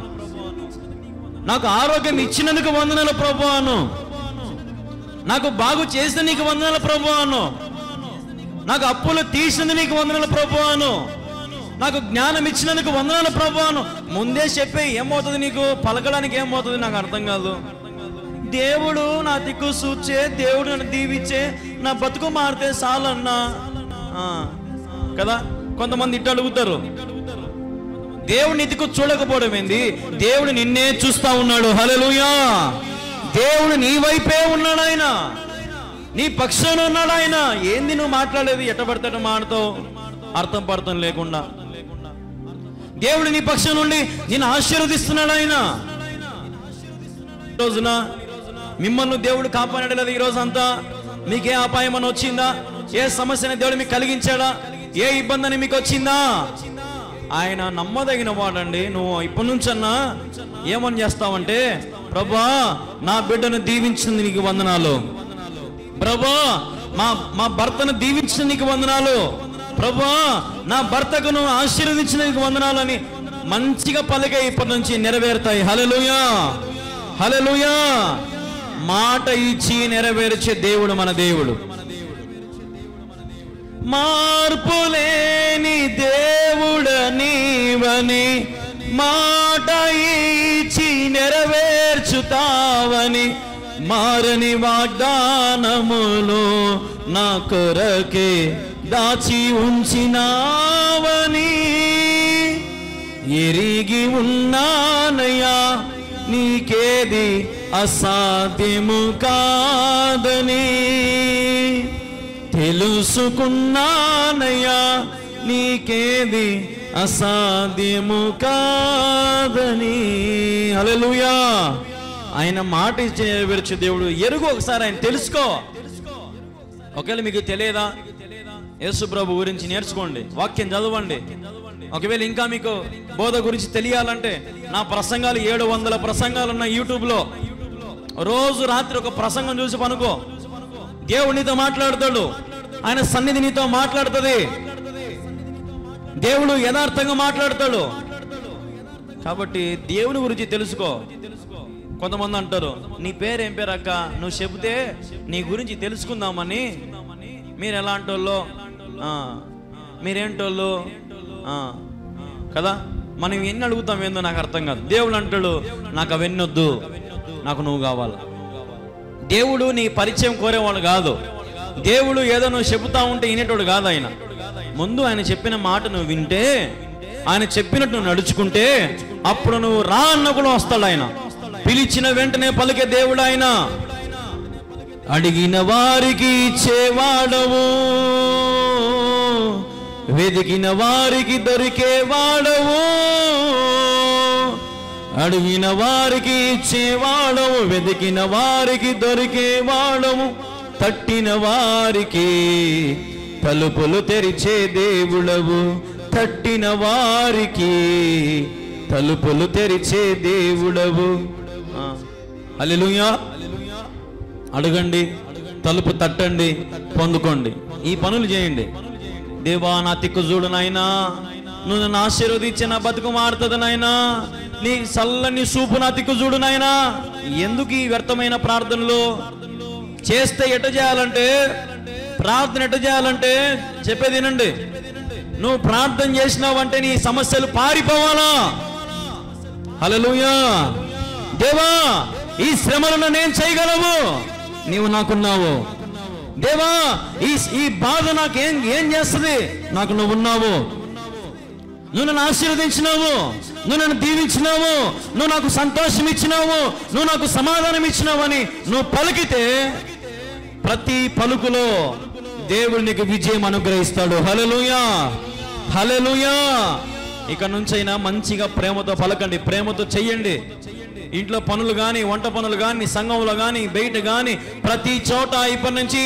నాకు ఆరోగ్యం ఇచ్చినందుకు వందనాలు ప్రభువాను, నాకు బాగు చేసిన నీకు వందనాలు ప్రభువాను, నాకు అప్పులు తీసినందుకు నీకు వందనాలు ప్రభువాను, నాకు జ్ఞానం ఇచ్చినందుకు వందనాలు ప్రభువాను. ముందే చెప్పే ఏమవుతుంది నీకు? పలకడానికి ఏమవుతుంది నాకు అర్థం కాదు. దేవుడు నా దిక్కు సూచే, దేవుడు నన్ను దీవించే, నా బతుకు మారితే చాలన్నా కదా. కొంతమంది ఇట్లా అడుగుతారు, దేవుని దిక్కు చూడకపోవడం ఏంది? దేవుడు నిన్నే చూస్తా ఉన్నాడు. హల్లెలూయా. దేవుడు నీ వైపే ఉన్నాడు, ఆయన నీ పక్షాన ఉన్నాడు. ఆయన ఏంది నువ్వు మాట్లాడేది? ఎట్ట పడతాడు మాటతో అర్థం పడతాం లేకుండా. దేవుడు నీ పక్షం నుండి నేను ఆశీర్వదిస్తున్నాడు. ఆయన రోజున మిమ్మల్ని దేవుడు కాపాడాడు లేదా? ఈ రోజు అంతా మీకే అపాయం అని వచ్చిందా? ఏ సమస్యని దేవుడు మీకు కలిగించాడా? ఏ ఇబ్బంది అని మీకు వచ్చిందా? ఆయన నమ్మదగిన వాడండి. నువ్వు ఇప్పటి నుంచన్నా ఏమని చేస్తావంటే, ప్రభువా నా బిడ్డను దీవించింది నీకు వందనాలు, ప్రభువా మా భర్తను దీవించిన నీకు వందనాలు, ప్రభువా నా భర్తకు నువ్వు ఆశీర్వదించిన నీకు వందనాలు అని మంచిగా పలికే ఇప్పటి నుంచి నెరవేరుతాయి. హల్లెలూయా, హల్లెలూయా. మాట ఇచ్చి నెరవేర్చే దేవుడు మన దేవుడు. మార్పులేని దేవుడ నీవని, మాట ఇచ్చి నెరవేర్చుతావని, మారని వాగ్దానములు నా కొరకే దాచి ఉంచినావని ఎరిగి ఉన్నానయ్యా, నీకేది అసాధ్యము కాదని తెలుసుకున్నానయ్యా, నీకేది అసాధ్యము కాదని. హల్లెలూయా. ఆయన మాట ఇచ్చి నెరవేర్చే దేవుడు. ఎరుగు ఒకసారి ఆయన తెలుసుకో. ఒకవేళ మీకు తెలియదా, యేసు ప్రభు గురించి నేర్చుకోండి, వాక్యం చదవండి. ఒకవేళ ఇంకా మీకు బోధ గురించి తెలియాలంటే నా ప్రసంగాలు 700 ప్రసంగాలు ఉన్నాయి యూట్యూబ్లో. రోజు రాత్రి ఒక ప్రసంగం చూసి పనుకో. దేవుడు నీతో మాట్లాడతాడు, ఆయన సన్నిధి నీతో మాట్లాడుతుంది, దేవుడు యథార్థంగా మాట్లాడతాడు. కాబట్టి దేవుని గురించి తెలుసుకో. కొంతమంది అంటారు, నీ పేరేం పేరు అక్క, నువ్వు చెబితే నీ గురించి తెలుసుకుందామని. మీరు ఎలాంటోళ్ళు, మీరేంటోళ్ళు కదా. మనం ఎన్ని అడుగుతాం ఏందో నాకు అర్థం కాదు. దేవుడు అంటాడు, నాకు అవన్నీ వద్దు, నాకు నువ్వు కావాలి. దేవుడు నీ పరిచయం కోరేవాడు కాదు. దేవుడు ఏదో నువ్వు చెబుతా ఉంటే వినేటోడు కాదు. ఆయన ముందు ఆయన చెప్పిన మాట నువ్వు వింటే, ఆయన చెప్పినట్టు నువ్వు నడుచుకుంటే, అప్పుడు నువ్వు రా అన్న కూడా వస్తాడు ఆయన. పిలిచిన వెంటనే పలికే దేవుడు ఆయన. అడిగిన వారికి ఇచ్చేవాడవు, వెదికిన వారికి దొరికేవాడవు. అడిగిన వారికి ఇచ్చేవాడవు, వెదికిన వారికి దొరికేవాడవు. తట్టిన వారికి తలుపులు తెరిచే దేవుడవు, తట్టిన వారికి తలుపులు తెరిచే దేవుడవు. హల్లెలూయా. అడగండి, తలుపు తట్టండి, పొందుకోండి. ఈ పనులు చేయండి. దేవా నా తిక్కు చూడు నాయనా, నువ్వు నన్ను ఆశీర్వదించి నా బతుకు మారుతుంది నాయనా, నీ చల్లని చూపు నా తిక్కు చూడు నాయనా. ఎందుకు ఈ వ్యర్థమైన ప్రార్థనలు చేస్తే? ఎట్ట చేయాలంటే, ప్రార్థన ఎట్ట చేయాలంటే చెప్పేది వినండి. నువ్వు ప్రార్థన చేసినావంటే నీ సమస్యలు పారిపోవాలా. హల్లెలూయా. దేవా ఈ శ్రమలను నేను చేయగలవు, నీవు నాకున్నావు. దేవా ఈ బాధ నాకు ఏం చేస్తుంది, నాకు నువ్వు ఉన్నావు. నువ్వు నన్ను ఆశీర్వదించినావు, నువ్వు నన్ను దీవించినావు, నువ్వు నాకు సంతోషం ఇచ్చినావు, నువ్వు నాకు సమాధానం ఇచ్చినావు అని నువ్వు పలికితే ప్రతి పలుకులో దేవుడు నీకు విజయం అనుగ్రహిస్తాడు. హల్లెలూయా, హల్లెలూయా. ఇక నుంచైనా మంచిగా ప్రేమతో పలకండి, ప్రేమతో చెయ్యండి. ఇంట్లో పనులు కానీ, వంట పనులు కానీ, సంఘంలో కానీ, బయట కానీ, ప్రతి చోట ఇప్పటి నుంచి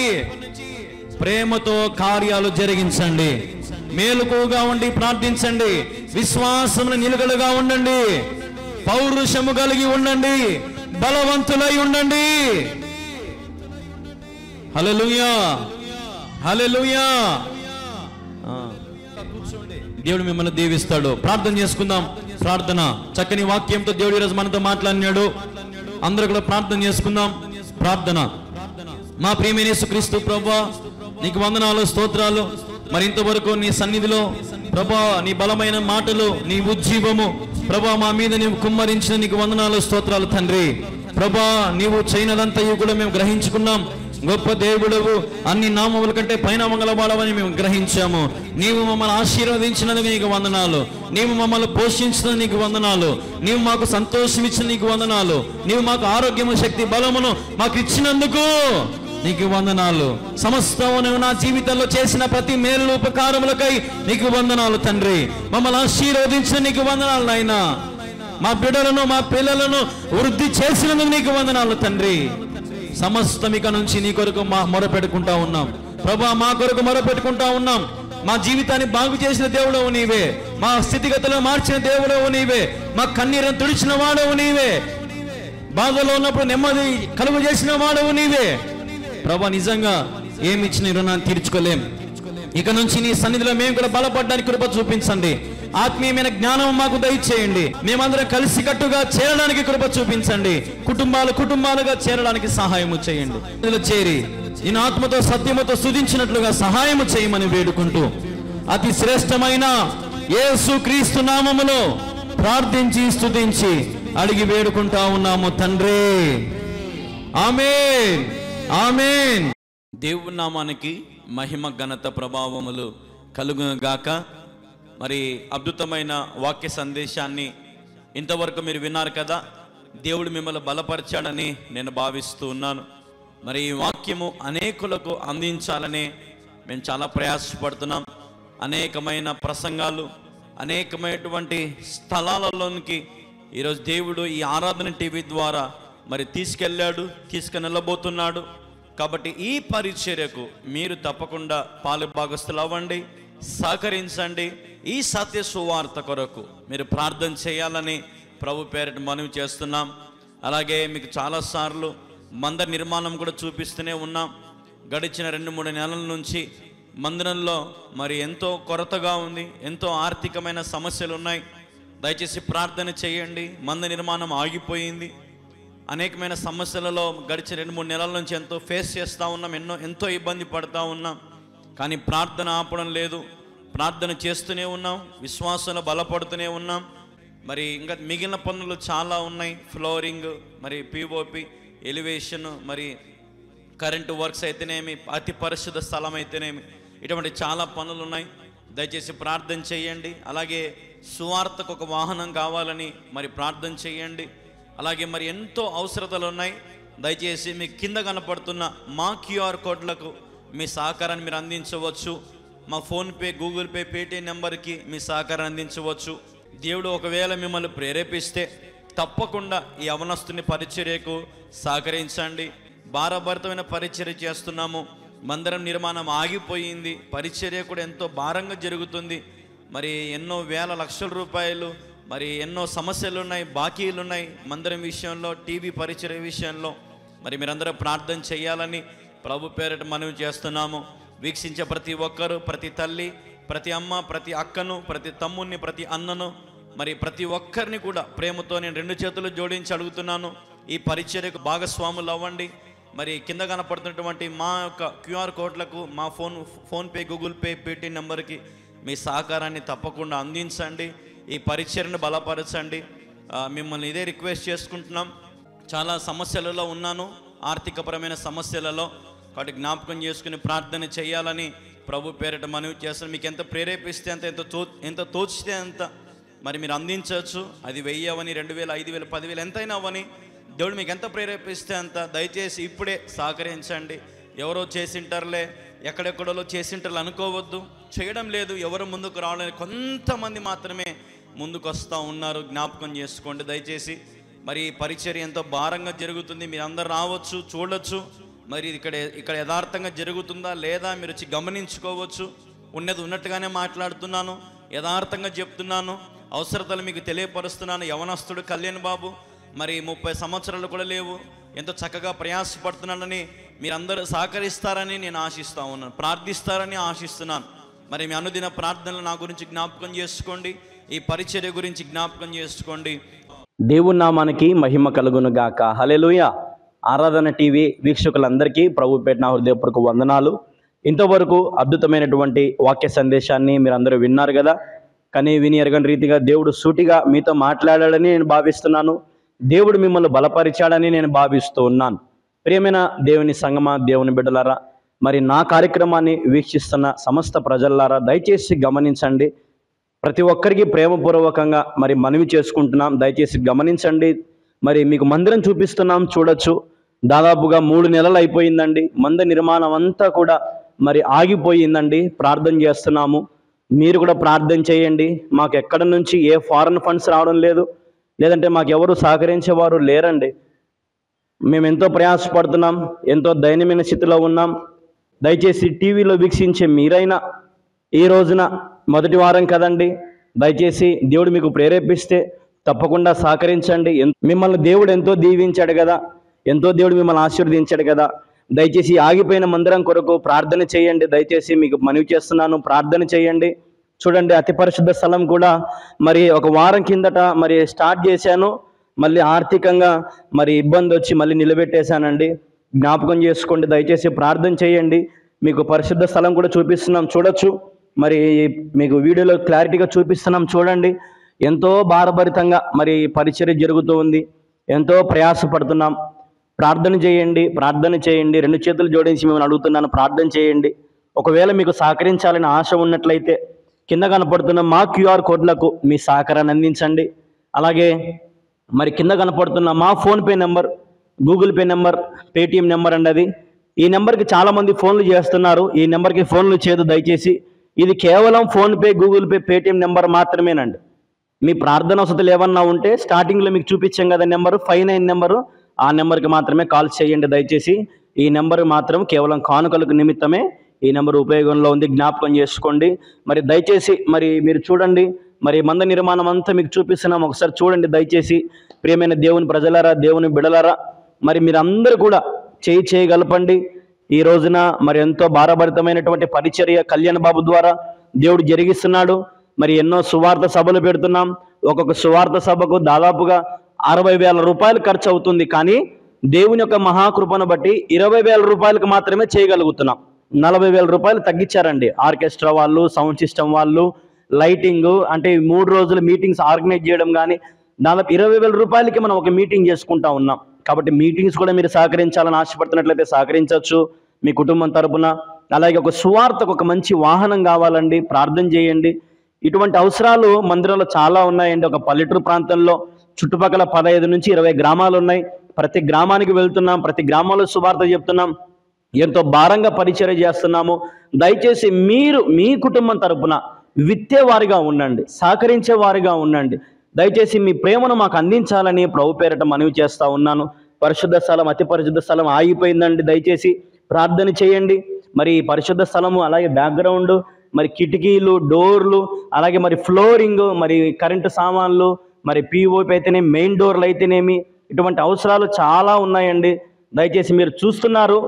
ప్రేమతో కార్యాలు జరిగించండి. మేలుకుగా ఉండి ప్రార్థించండి. విశ్వాసమును నిలకడగా ఉండండి. పౌరుషము కలిగి ఉండండి. బలవంతులై ఉండండి. హల్లెలూయా, హల్లెలూయా. దేవుడు మిమ్మల్ని దీవిస్తాడు. ప్రార్థన చేసుకుందాం. ప్రార్థన చక్కని వాక్యంతో దేవుడు ఈరోజు మనతో మాట్లాడినాడు. అందరూ కూడా ప్రార్థన చేసుకుందాం. ప్రార్థన. మా ప్రియమైన యేసుక్రీస్తు ప్రభువా, నీకు వందనాలు, స్తోత్రాలు. మరి ఇంతవరకు నీ సన్నిధిలో ప్రభా నీ బలమైన మాటలు, నీ ఉజ్జీవము ప్రభా మా మీద నీవు కుమ్మరించిన నీకు వందనాలు, స్తోత్రాలు తండ్రి. ప్రభా నీవు చేయనదంతయు కూడా మేము గ్రహించుకున్నాం. గొప్ప దేవుడవు, అన్ని నామముల కంటే పైన మంగళవాడవని మేము గ్రహించాము. నీవు మమ్మల్ని ఆశీర్వదించినందుకు నీకు వందనాలు. నీవు మమ్మల్ని పోషించినందుకు నీకు వందనాలు. నీవు మాకు సంతోషం ఇచ్చిన నీకు వందనాలు. నీవు మాకు ఆరోగ్యము, శక్తి, బలమును మాకు ఇచ్చినందుకు నీకు వందనాలు. సమస్తము నువ్వు నా జీవితంలో చేసిన ప్రతి మేలు ఉపకారములకై నీకు వందనాలు తండ్రి. మమ్మల్ని ఆశీర్వదించిన నీకు వందనాలు నాయనా. మా బిడ్డలను, మా పిల్లలను వృద్ధి చేసినందుకు నీకు వందనాలు తండ్రి. సమస్తం ఇక నుంచి నీ కొరకు మా మొరపెట్టుకుంటా ఉన్నాం ప్రభా. మా కొరకు మొరపెట్టుకుంటా ఉన్నాం. మా జీవితాన్ని బాగు చేసిన దేవుడవు నీవే. మా స్థితిగతులను మార్చిన దేవుడవు నీవే. మా కన్నీరును తుడిచిన వాడవు నీవే. బాధలో ఉన్నప్పుడు నెమ్మది కలుగు చేసిన వాడవు నీవే ప్రభా. నిజంగా ఏమి ఇచ్చిన రుణాన్ని తీర్చుకోలేం. ఇక నుంచి నీ సన్నిధిలో మేము కూడా బలపడడానికి కృప చూపించండి. ఆత్మీయమైన జ్ఞానం మాకు దయచేయండి. మేమందరం కలిసికట్టుగా చేరడానికి కృప చూపించండి. కుటుంబాలుగా చేరడానికి సహాయము చేయండి. ఇందులో చేరి నేను ఆత్మతో సత్యముతో స్తుతించినట్లుగా సహాయము చేయమని వేడుకుంటూ అతి శ్రేష్టమైన యేసుక్రీస్తు నామములో ప్రార్థించి స్తుతించి అడిగి వేడుకుంటా ఉన్నాము తండ్రి. ఆమేన్, ఆమేన్. దేవుని నామానికి మహిమ, ఘనత, ప్రభావములు కలుగుగాక. మరి అద్భుతమైన వాక్య సందేశాన్ని ఇంతవరకు మీరు విన్నారు కదా. దేవుడు మిమ్మల్ని బలపరిచాడని నేను భావిస్తూ ఉన్నాను. మరి ఈ వాక్యము అనేకులకు అందించాలని మేము చాలా ప్రయాసపడుతున్నాం. అనేకమైన ప్రసంగాలు, అనేకమైనటువంటి స్థలాలలోనికి ఈరోజు దేవుడు ఈ ఆరాధన టీవీ ద్వారా మరి తీసుకెళ్ళి వెళ్ళబోతున్నాడు. కాబట్టి ఈ పరిచర్యకు మీరు తప్పకుండా పాలు భాగస్తులు అవ్వండి, సహకరించండి. ఈ సత్య సువార్త కొరకు మీరు ప్రార్థన చేయాలని ప్రభు పేరిట మనవి చేస్తున్నాం. అలాగే మీకు చాలాసార్లు మందిర నిర్మాణం కూడా చూపిస్తూనే ఉన్నాం. గడిచిన 2-3 నెలల నుంచి మందిరంలో మరి ఎంతో కొరతగా ఉంది, ఎంతో ఆర్థికమైన సమస్యలు ఉన్నాయి. దయచేసి ప్రార్థన చేయండి. మందిర నిర్మాణం ఆగిపోయింది. అనేకమైన సమస్యలలో గడిచిన 2-3 నెలల నుంచి ఎంతో ఫేస్ చేస్తూ ఉన్నాం, ఎంతో ఇబ్బంది పడుతూ ఉన్నాం. కానీ ప్రార్థన ఆపడం లేదు, ప్రార్థన చేస్తూనే ఉన్నాం, విశ్వాసంలో బలపడుతూనే ఉన్నాం. మరి ఇంకా మిగిలిన పనులు చాలా ఉన్నాయి. ఫ్లోరింగ్, మరి పిఓపి, ఎలివేషన్, మరి కరెంటు వర్క్స్ అయితేనేమి, అతి పరిశుద్ధ స్థలం అయితేనేమి, ఇటువంటి చాలా పనులు ఉన్నాయి. దయచేసి ప్రార్థన చేయండి. అలాగే సువార్తకు ఒక వాహనం కావాలని మరి ప్రార్థన చేయండి. అలాగే మరి ఎంతో అవసరతలు ఉన్నాయి. దయచేసి మీకు కింద కనపడుతున్న మా క్యూఆర్ కోడ్లకు మీ సహకారాన్ని మీరు అందించవచ్చు. మా ఫోన్పే, గూగుల్ పే, పేటీఎం నెంబర్కి మీ సహకారం అందించవచ్చు. దేవుడు ఒకవేళ మిమ్మల్ని ప్రేరేపిస్తే తప్పకుండా ఈ అవనస్తుని పరిచర్యకు సహకరించండి. భారభరితమైన పరిచర్య చేస్తున్నాము. మందిరం నిర్మాణం ఆగిపోయింది. పరిచర్య కూడా ఎంతో భారంగా జరుగుతుంది. మరి ఎన్నో వేల లక్షల రూపాయలు, మరి ఎన్నో సమస్యలు ఉన్నాయి, బాకీలు ఉన్నాయి మందిరం విషయంలో, టీవీ పరిచర్య విషయంలో. మరి మీరందరూ ప్రార్థన చేయాలని ప్రభు పేరిట మనవి చేస్తున్నాము. వీక్షించే ప్రతి ఒక్కరు, ప్రతి తల్లి, ప్రతి అమ్మ, ప్రతి అక్కను, ప్రతి తమ్ముడిని, ప్రతి అన్నను, మరి ప్రతి ఒక్కరిని కూడా ప్రేమతో నేను 2 చేతులు జోడించి అడుగుతున్నాను, ఈ పరిచర్యకు భాగస్వాములు అవ్వండి. మరి కింద కనపడుతున్నటువంటి మా యొక్క క్యూఆర్ కోడ్లకు, మా ఫోన్పే, గూగుల్ పే, పేటీఎం నెంబర్కి మీ సహకారాన్ని తప్పకుండా అందించండి. ఈ పరిచర్యను బలపరచండి. మిమ్మల్ని ఇదే రిక్వెస్ట్ చేసుకుంటున్నాం. చాలా సమస్యలలో ఉన్నాను, ఆర్థికపరమైన సమస్యలలో. కాబట్టి జ్ఞాపకం చేసుకుని ప్రార్థన చేయాలని ప్రభు పేరిట మనవి చేస్తాను. మీకు ఎంత ప్రేరేపిస్తే అంత, ఎంత తోచితే అంత మరి మీరు అందించవచ్చు. అది 1000 అవని, 2000, 5000, 10,000 ఎంతైనా అవని, దేవుడు మీకు ఎంత ప్రేరేపిస్తే అంత దయచేసి ఇప్పుడే సహకరించండి. ఎవరో చేసింటారులే, ఎక్కడెక్కడో చేసింటారు అనుకోవద్దు. చేయడం లేదు, ఎవరు ముందుకు రావడానికి కొంతమంది మాత్రమే ముందుకు వస్తూ ఉన్నారు. జ్ఞాపకం చేసుకోండి దయచేసి. మరి పరిచర్య ఎంతో భారంగా జరుగుతుంది. మీరు అందరు రావచ్చు, చూడొచ్చు. మరి ఇక్కడ యథార్థంగా జరుగుతుందా లేదా మీరు వచ్చి గమనించుకోవచ్చు. ఉన్నది ఉన్నట్టుగానే మాట్లాడుతున్నాను, యథార్థంగా చెప్తున్నాను, అవసరతలు మీకు తెలియపరుస్తున్నాను. యవనస్తుడు కళ్యాణ్ బాబు, మరి 30 సంవత్సరాలు కూడా లేవు, ఎంతో చక్కగా ప్రయాసపడుతున్నానని మీరందరూ సహకరిస్తారని నేను ఆశిస్తూ ఉన్నాను, ప్రార్థిస్తారని ఆశిస్తున్నాను. మరి మీ అనుదిన ప్రార్థనలు నా గురించి జ్ఞాపకం చేసుకోండి, ఈ పరిచర్య గురించి జ్ఞాపకం చేసుకోండి. దేవుని నామానికి మహిమ కలుగును గాక. హల్లెలూయా. ఆరాధన టీవీ వీక్షకులందరికీ ప్రభు పెట్టిన హృదయపూర్వక వందనాలు. ఇంతవరకు అద్భుతమైనటువంటి వాక్య సందేశాన్ని మీరందరూ విన్నారు కదా. కానీ విని ఎరగని రీతిగా దేవుడు సూటిగా మీతో మాట్లాడాడని నేను భావిస్తున్నాను. దేవుడు మిమ్మల్ని బలపరిచాడని నేను భావిస్తూ ఉన్నాను. ప్రియమైన దేవుని సంగమా, దేవుని బిడ్డలారా, మరి నా కార్యక్రమాన్ని వీక్షిస్తున్న సమస్త ప్రజలారా దయచేసి గమనించండి. ప్రతి ఒక్కరికి ప్రేమపూర్వకంగా మరి మనవి చేసుకుంటున్నాం, దయచేసి గమనించండి. మరి మీకు మందిరం చూపిస్తున్నాం, చూడొచ్చు. దాదాపుగా 3 నెలలు అయిపోయిందండి. మందిర నిర్మాణం అంతా కూడా మరి ఆగిపోయిందండి. ప్రార్థన చేస్తున్నాము, మీరు కూడా ప్రార్థన చేయండి. మాకు ఎక్కడ నుంచి ఏ ఫారెన్ ఫండ్స్ రావడం లేదు, లేదంటే మాకు ఎవరు సహకరించేవారు లేరండి. మేము ఎంతో ప్రయాసపడుతున్నాం, ఎంతో దయనీయమైన స్థితిలో ఉన్నాం. దయచేసి టీవీలో వీక్షించే మీరైనా ఈ రోజున మొదటి వారం కదండి, దయచేసి దేవుడు మీకు ప్రేరేపిస్తే తప్పకుండా సహకరించండి. మిమ్మల్ని దేవుడు ఎంతో దీవించాడు కదా, ఎంతో దేవుడు మిమ్మల్ని ఆశీర్వదించాడు కదా. దయచేసి ఆగిపోయిన మందిరం కొరకు ప్రార్థన చేయండి. దయచేసి మీకు మనవి చేస్తున్నాను, ప్రార్థన చేయండి. చూడండి, అతి పరిశుద్ధ స్థలం కూడా మరి 1 వారం కిందట మరి స్టార్ట్ చేశాను, మళ్ళీ ఆర్థికంగా మరి ఇబ్బంది వచ్చి మళ్ళీ నిలబెట్టేశానండి. జ్ఞాపకం చేసుకోండి, దయచేసి ప్రార్థన చేయండి. మీకు పరిశుద్ధ స్థలం కూడా చూపిస్తున్నాం, చూడొచ్చు. మరి మీకు వీడియోలో క్లారిటీగా చూపిస్తున్నాం, చూడండి. ఎంతో భారభరితంగా మరి పరిచర్య జరుగుతూ ఉంది, ఎంతో ప్రయాసపడుతున్నాం. ప్రార్థన చేయండి, ప్రార్థన చేయండి. 2 చేతులు జోడించి మిమ్మల్ని అడుగుతున్నాను, ప్రార్థన చేయండి. ఒకవేళ మీకు సహకరించాలని ఆశ ఉన్నట్లయితే కింద కనపడుతున్న మా క్యూఆర్ కోడ్లకు మీ సహకారాన్ని అందించండి. అలాగే మరి కింద కనపడుతున్న మా PhonePe number, Google pay number, Paytm number అండి అది. ఈ నెంబర్కి చాలామంది ఫోన్లు చేస్తున్నారు. ఈ నెంబర్కి ఫోన్లు చేయదు దయచేసి. ఇది కేవలం PhonePe, Google Pay, Paytm number మాత్రమేనండి. మీ ప్రార్థన వసతులు ఏమన్నా ఉంటే స్టార్టింగ్లో మీకు చూపించాం కదా నెంబరు, 59 నెంబరు, ఆ నెంబర్కి మాత్రమే కాల్ చేయండి దయచేసి. ఈ నెంబర్ మాత్రం కేవలం కానుకలకు నిమిత్తమే ఈ నెంబర్ ఉపయోగంలో ఉంది, జ్ఞాపకం చేసుకోండి. మరి దయచేసి మరి మీరు చూడండి, మరి మంద నిర్మాణం అంతా మీకు చూపిస్తున్నాం, ఒకసారి చూడండి దయచేసి. ప్రియమైన దేవుని ప్రజలారా, దేవుని బిడలారా, మరి మీరందరూ కూడా చేయగలపండి. ఈ రోజున మరి ఎంతో భారభరితమైనటువంటి పరిచర్య కళ్యాణ్ బాబు ద్వారా దేవుడు జరిగిస్తున్నాడు. మరి ఎన్నో సువార్త సభలు పెడుతున్నాం. ఒక్కొక్క సువార్త సభకు దాదాపుగా 60,000 రూపాయలు ఖర్చు అవుతుంది. కానీ దేవుని యొక్క మహాకృపను బట్టి 20,000 రూపాయలకు మాత్రమే చేయగలుగుతున్నాం. 40,000 రూపాయలు తగ్గించారండి. ఆర్కెస్ట్రా వాళ్ళు, సౌండ్ సిస్టమ్ వాళ్ళు, లైటింగ్, అంటే 3 రోజుల మీటింగ్స్ ఆర్గనైజ్ చేయడం, కానీ దాదాపు 20,000 రూపాయలకి మనం ఒక మీటింగ్ చేసుకుంటా ఉన్నాం. కాబట్టి మీటింగ్స్ కూడా మీరు సహకరించాలని ఆశపడుతున్నట్లయితే సహకరించవచ్చు మీ కుటుంబం తరపున. అలాగే ఒక సువార్తకు ఒక మంచి వాహనం కావాలండి, ప్రార్థన చేయండి. ఇటువంటి అవసరాలు మందిరంలో చాలా ఉన్నాయండి. ఒక పల్లెటూరు ప్రాంతంలో చుట్టుపక్కల 15 నుంచి 20 గ్రామాలు ఉన్నాయి. ప్రతి గ్రామానికి వెళ్తున్నాం, ప్రతి గ్రామంలో సువార్త చెప్తున్నాం, ఎంతో భారంగా పరిచర్య చేస్తున్నాము. దయచేసి మీరు మీ కుటుంబం తరపున విత్తేవారిగా ఉండండి, సహకరించే వారిగా ఉండండి. దయచేసి మీ ప్రేమను మాకు అందించాలని ప్రభు పేరట మనవి చేస్తూ ఉన్నాను. పరిశుద్ధ స్థలం, అతి పరిశుద్ధ స్థలం ఆగిపోయిందండి. దయచేసి ప్రార్థన చేయండి. మరి పరిశుద్ధ స్థలము, అలాగే బ్యాక్గ్రౌండ్, మరి కిటికీలు, డోర్లు, అలాగే మరి ఫ్లోరింగ్, మరి కరెంటు సామాన్లు, మరి పిఓపి అయితేనేమి, మెయిన్ డోర్లు అయితేనేమి, ఇటువంటి అవసరాలు చాలా ఉన్నాయండి. దయచేసి మీరు చూస్తున్నారు,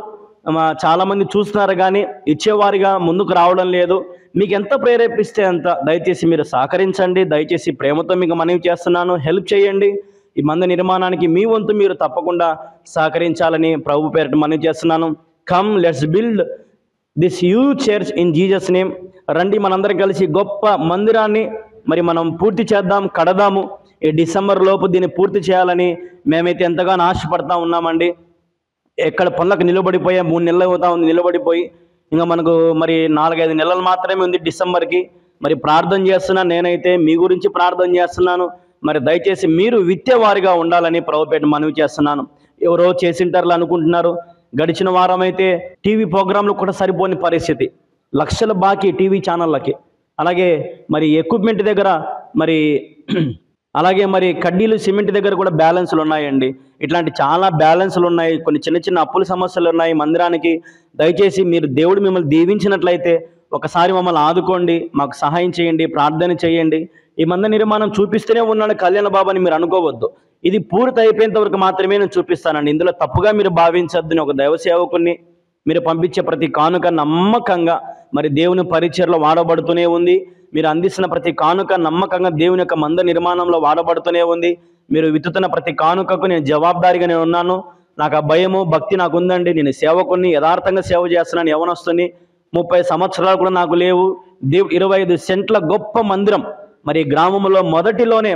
చాలామంది చూస్తున్నారు, కానీ ఇచ్చేవారిగా ముందుకు రావడం లేదు. మీకు ఎంత ప్రేరేపిస్తే అంత దయచేసి మీరు సహకరించండి. దయచేసి ప్రేమతో మీకు మనవి చేస్తున్నాను, హెల్ప్ చేయండి. ఈ మంద నిర్మాణానికి మీ వంతు మీరు తప్పకుండా సహకరించాలని ప్రభు పేరిట మనవి చేస్తున్నాను. Come let's build this huge church in Jesus name. రండి, మనందరం కలిసి గొప్ప మందిరాన్ని మరి మనం పూర్తి చేద్దాం, కడదాము. ఈ డిసెంబర్ లోపు దీన్ని పూర్తి చేయాలని మేమైతే ఎంతగానో ఆశపడతా ఉన్నామండి. ఎక్కడ పనులకు నిలబడిపోయా, 3 నెలలు అవుతా ఉంది నిలబడిపోయి. ఇంకా మనకు మరి 4-5 నెలలు మాత్రమే ఉంది డిసెంబర్కి. మరి ప్రార్థన చేస్తున్నాను, నేనైతే మీ గురించి ప్రార్థన చేస్తున్నాను. మరి దయచేసి మీరు విత్తేవారిగా ఉండాలని ప్రభుపేట మనవి చేస్తున్నాను. ఎవరో చేసింటారు అనుకుంటున్నారు. గడిచిన వారం అయితే టీవీ ప్రోగ్రాంలు కూడా సరిపోని పరిస్థితి, లక్షల బాకీ టీవీ ఛానళ్ళకి. అలాగే మరి ఎక్విప్మెంట్ దగ్గర మరి అలాగే మరి కడ్డీలు, సిమెంట్ దగ్గర కూడా బ్యాలెన్స్లు ఉన్నాయండి. ఇట్లాంటి చాలా బ్యాలెన్స్లు ఉన్నాయి. కొన్ని చిన్న చిన్న అప్పుల సమస్యలు ఉన్నాయి మందిరానికి. దయచేసి మీరు దేవుడు మిమ్మల్ని దీవించినట్లయితే ఒకసారి మమ్మల్ని ఆదుకోండి, మాకు సహాయం చేయండి, ప్రార్థన చేయండి. ఈ మంద నిర్మాణం చూపిస్తూనే ఉన్నాడు కళ్యాణ బాబు అని మీరు అనుకోవద్దు. ఇది పూర్తి అయిపోయేంత వరకు మాత్రమే నేను చూపిస్తానండి. ఇందులో తప్పుగా మీరు భావించద్దని ఒక దైవ సేవకుని మీరు పంపించే ప్రతి కానుక నమ్మకంగా మరి దేవుని పరిచర్లో వాడబడుతూనే ఉంది. మీరు అందిస్తున్న ప్రతి కానుక నమ్మకంగా దేవుని యొక్క మంద నిర్మాణంలో వాడబడుతూనే ఉంది. మీరు విత్తుతున్న ప్రతి కానుకకు నేను జవాబుదారీగా నేను ఉన్నాను. నాకు ఆ భయము, భక్తి నాకు ఉందండి. నేను సేవకుని, యథార్థంగా సేవ చేస్తున్నాను. యవనొస్తుంది, 30 సంవత్సరాలు కూడా నాకు లేవు. 25 సెంట్ల గొప్ప మందిరం మరి గ్రామంలో మొదటిలోనే,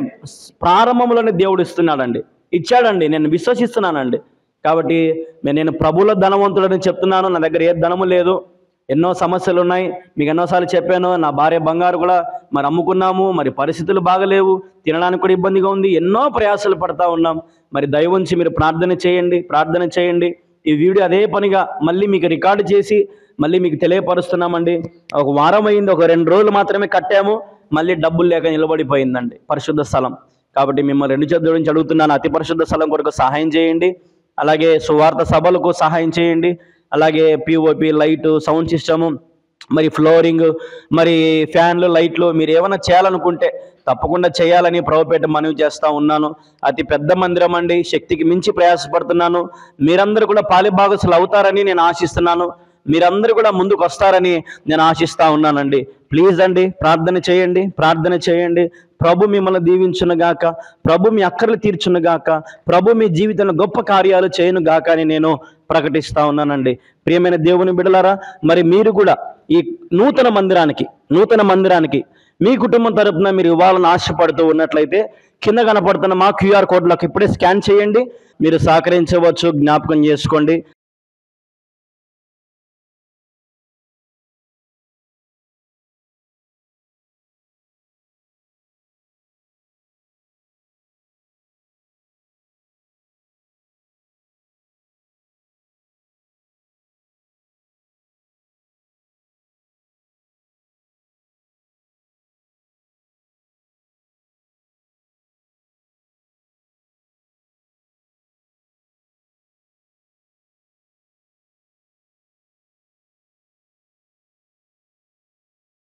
ప్రారంభంలోనే దేవుడు ఇస్తున్నాడండి, ఇచ్చాడండి. నేను విశ్వసిస్తున్నానండి. కాబట్టి నేను ప్రభువుల ధనవంతుడని చెప్తున్నాను. నా దగ్గర ఏ ధనము లేదు, ఎన్నో సమస్యలు ఉన్నాయి. మీకు ఎన్నోసార్లు చెప్పాను, నా భార్య బంగారు కూడా మరి అమ్ముకున్నాము. మరి పరిస్థితులు బాగలేవు, తినడానికి కూడా ఇబ్బందిగా ఉంది. ఎన్నో ప్రయాసాలు పడతా ఉన్నాం. మరి దయ ఉంచి మీరు ప్రార్థన చేయండి, ప్రార్థన చేయండి. ఈ వీడియో అదే పనిగా మళ్ళీ మీకు రికార్డు చేసి మళ్ళీ మీకు తెలియపరుస్తున్నామండి. ఒక వారం అయింది, ఒక 2 రోజులు మాత్రమే కట్టాము, మళ్ళీ డబ్బులు లేక నిలబడిపోయిందండి పరిశుద్ధ స్థలం. కాబట్టి మిమ్మల్ని 2 చేతుల నుంచి అడుగుతున్నాను, అతి పరిశుద్ధ స్థలం కొరకు సహాయం చేయండి. అలాగే సువార్త సభలకు సహాయం చేయండి. అలాగే పిఓపి, లైటు, సౌండ్ సిస్టము, మరి ఫ్లోరింగ్, మరి ఫ్యాన్లు, లైట్లు మీరు ఏమైనా చేయాలనుకుంటే తప్పకుండా చేయాలని ప్రభుపేట మనవి చేస్తూ ఉన్నాను. అతి పెద్ద మందిరం అండి, శక్తికి మించి ప్రయాసపడుతున్నాను. మీరందరూ కూడా పాలిభాగస్తులు అవుతారని నేను ఆశిస్తున్నాను. మీరందరూ కూడా ముందుకు వస్తారని నేను ఆశిస్తూ ఉన్నానండి. ప్లీజ్ అండి, ప్రార్థన చేయండి, ప్రార్థన చేయండి. ప్రభు మిమ్మల్ని దీవించునుగాక, ప్రభు మీ అక్కర్లు తీర్చునుగాక, ప్రభు మీ జీవితంలో గొప్ప కార్యాలు చేయనుగాక అని నేను ప్రకటిస్తూ ఉన్నానండి. ప్రియమైన దేవుని బిడ్డలారా, మరి మీరు కూడా ఈ నూతన మందిరానికి మీ కుటుంబం తరపున మీరు ఇవ్వాలని ఆశపడుతూ ఉన్నట్లయితే కింద కనపడుతున్న మా QR కోడ్లకు ఇప్పుడే స్కాన్ చేయండి. మీరు సహకరించవచ్చు, జ్ఞాపకం చేసుకోండి.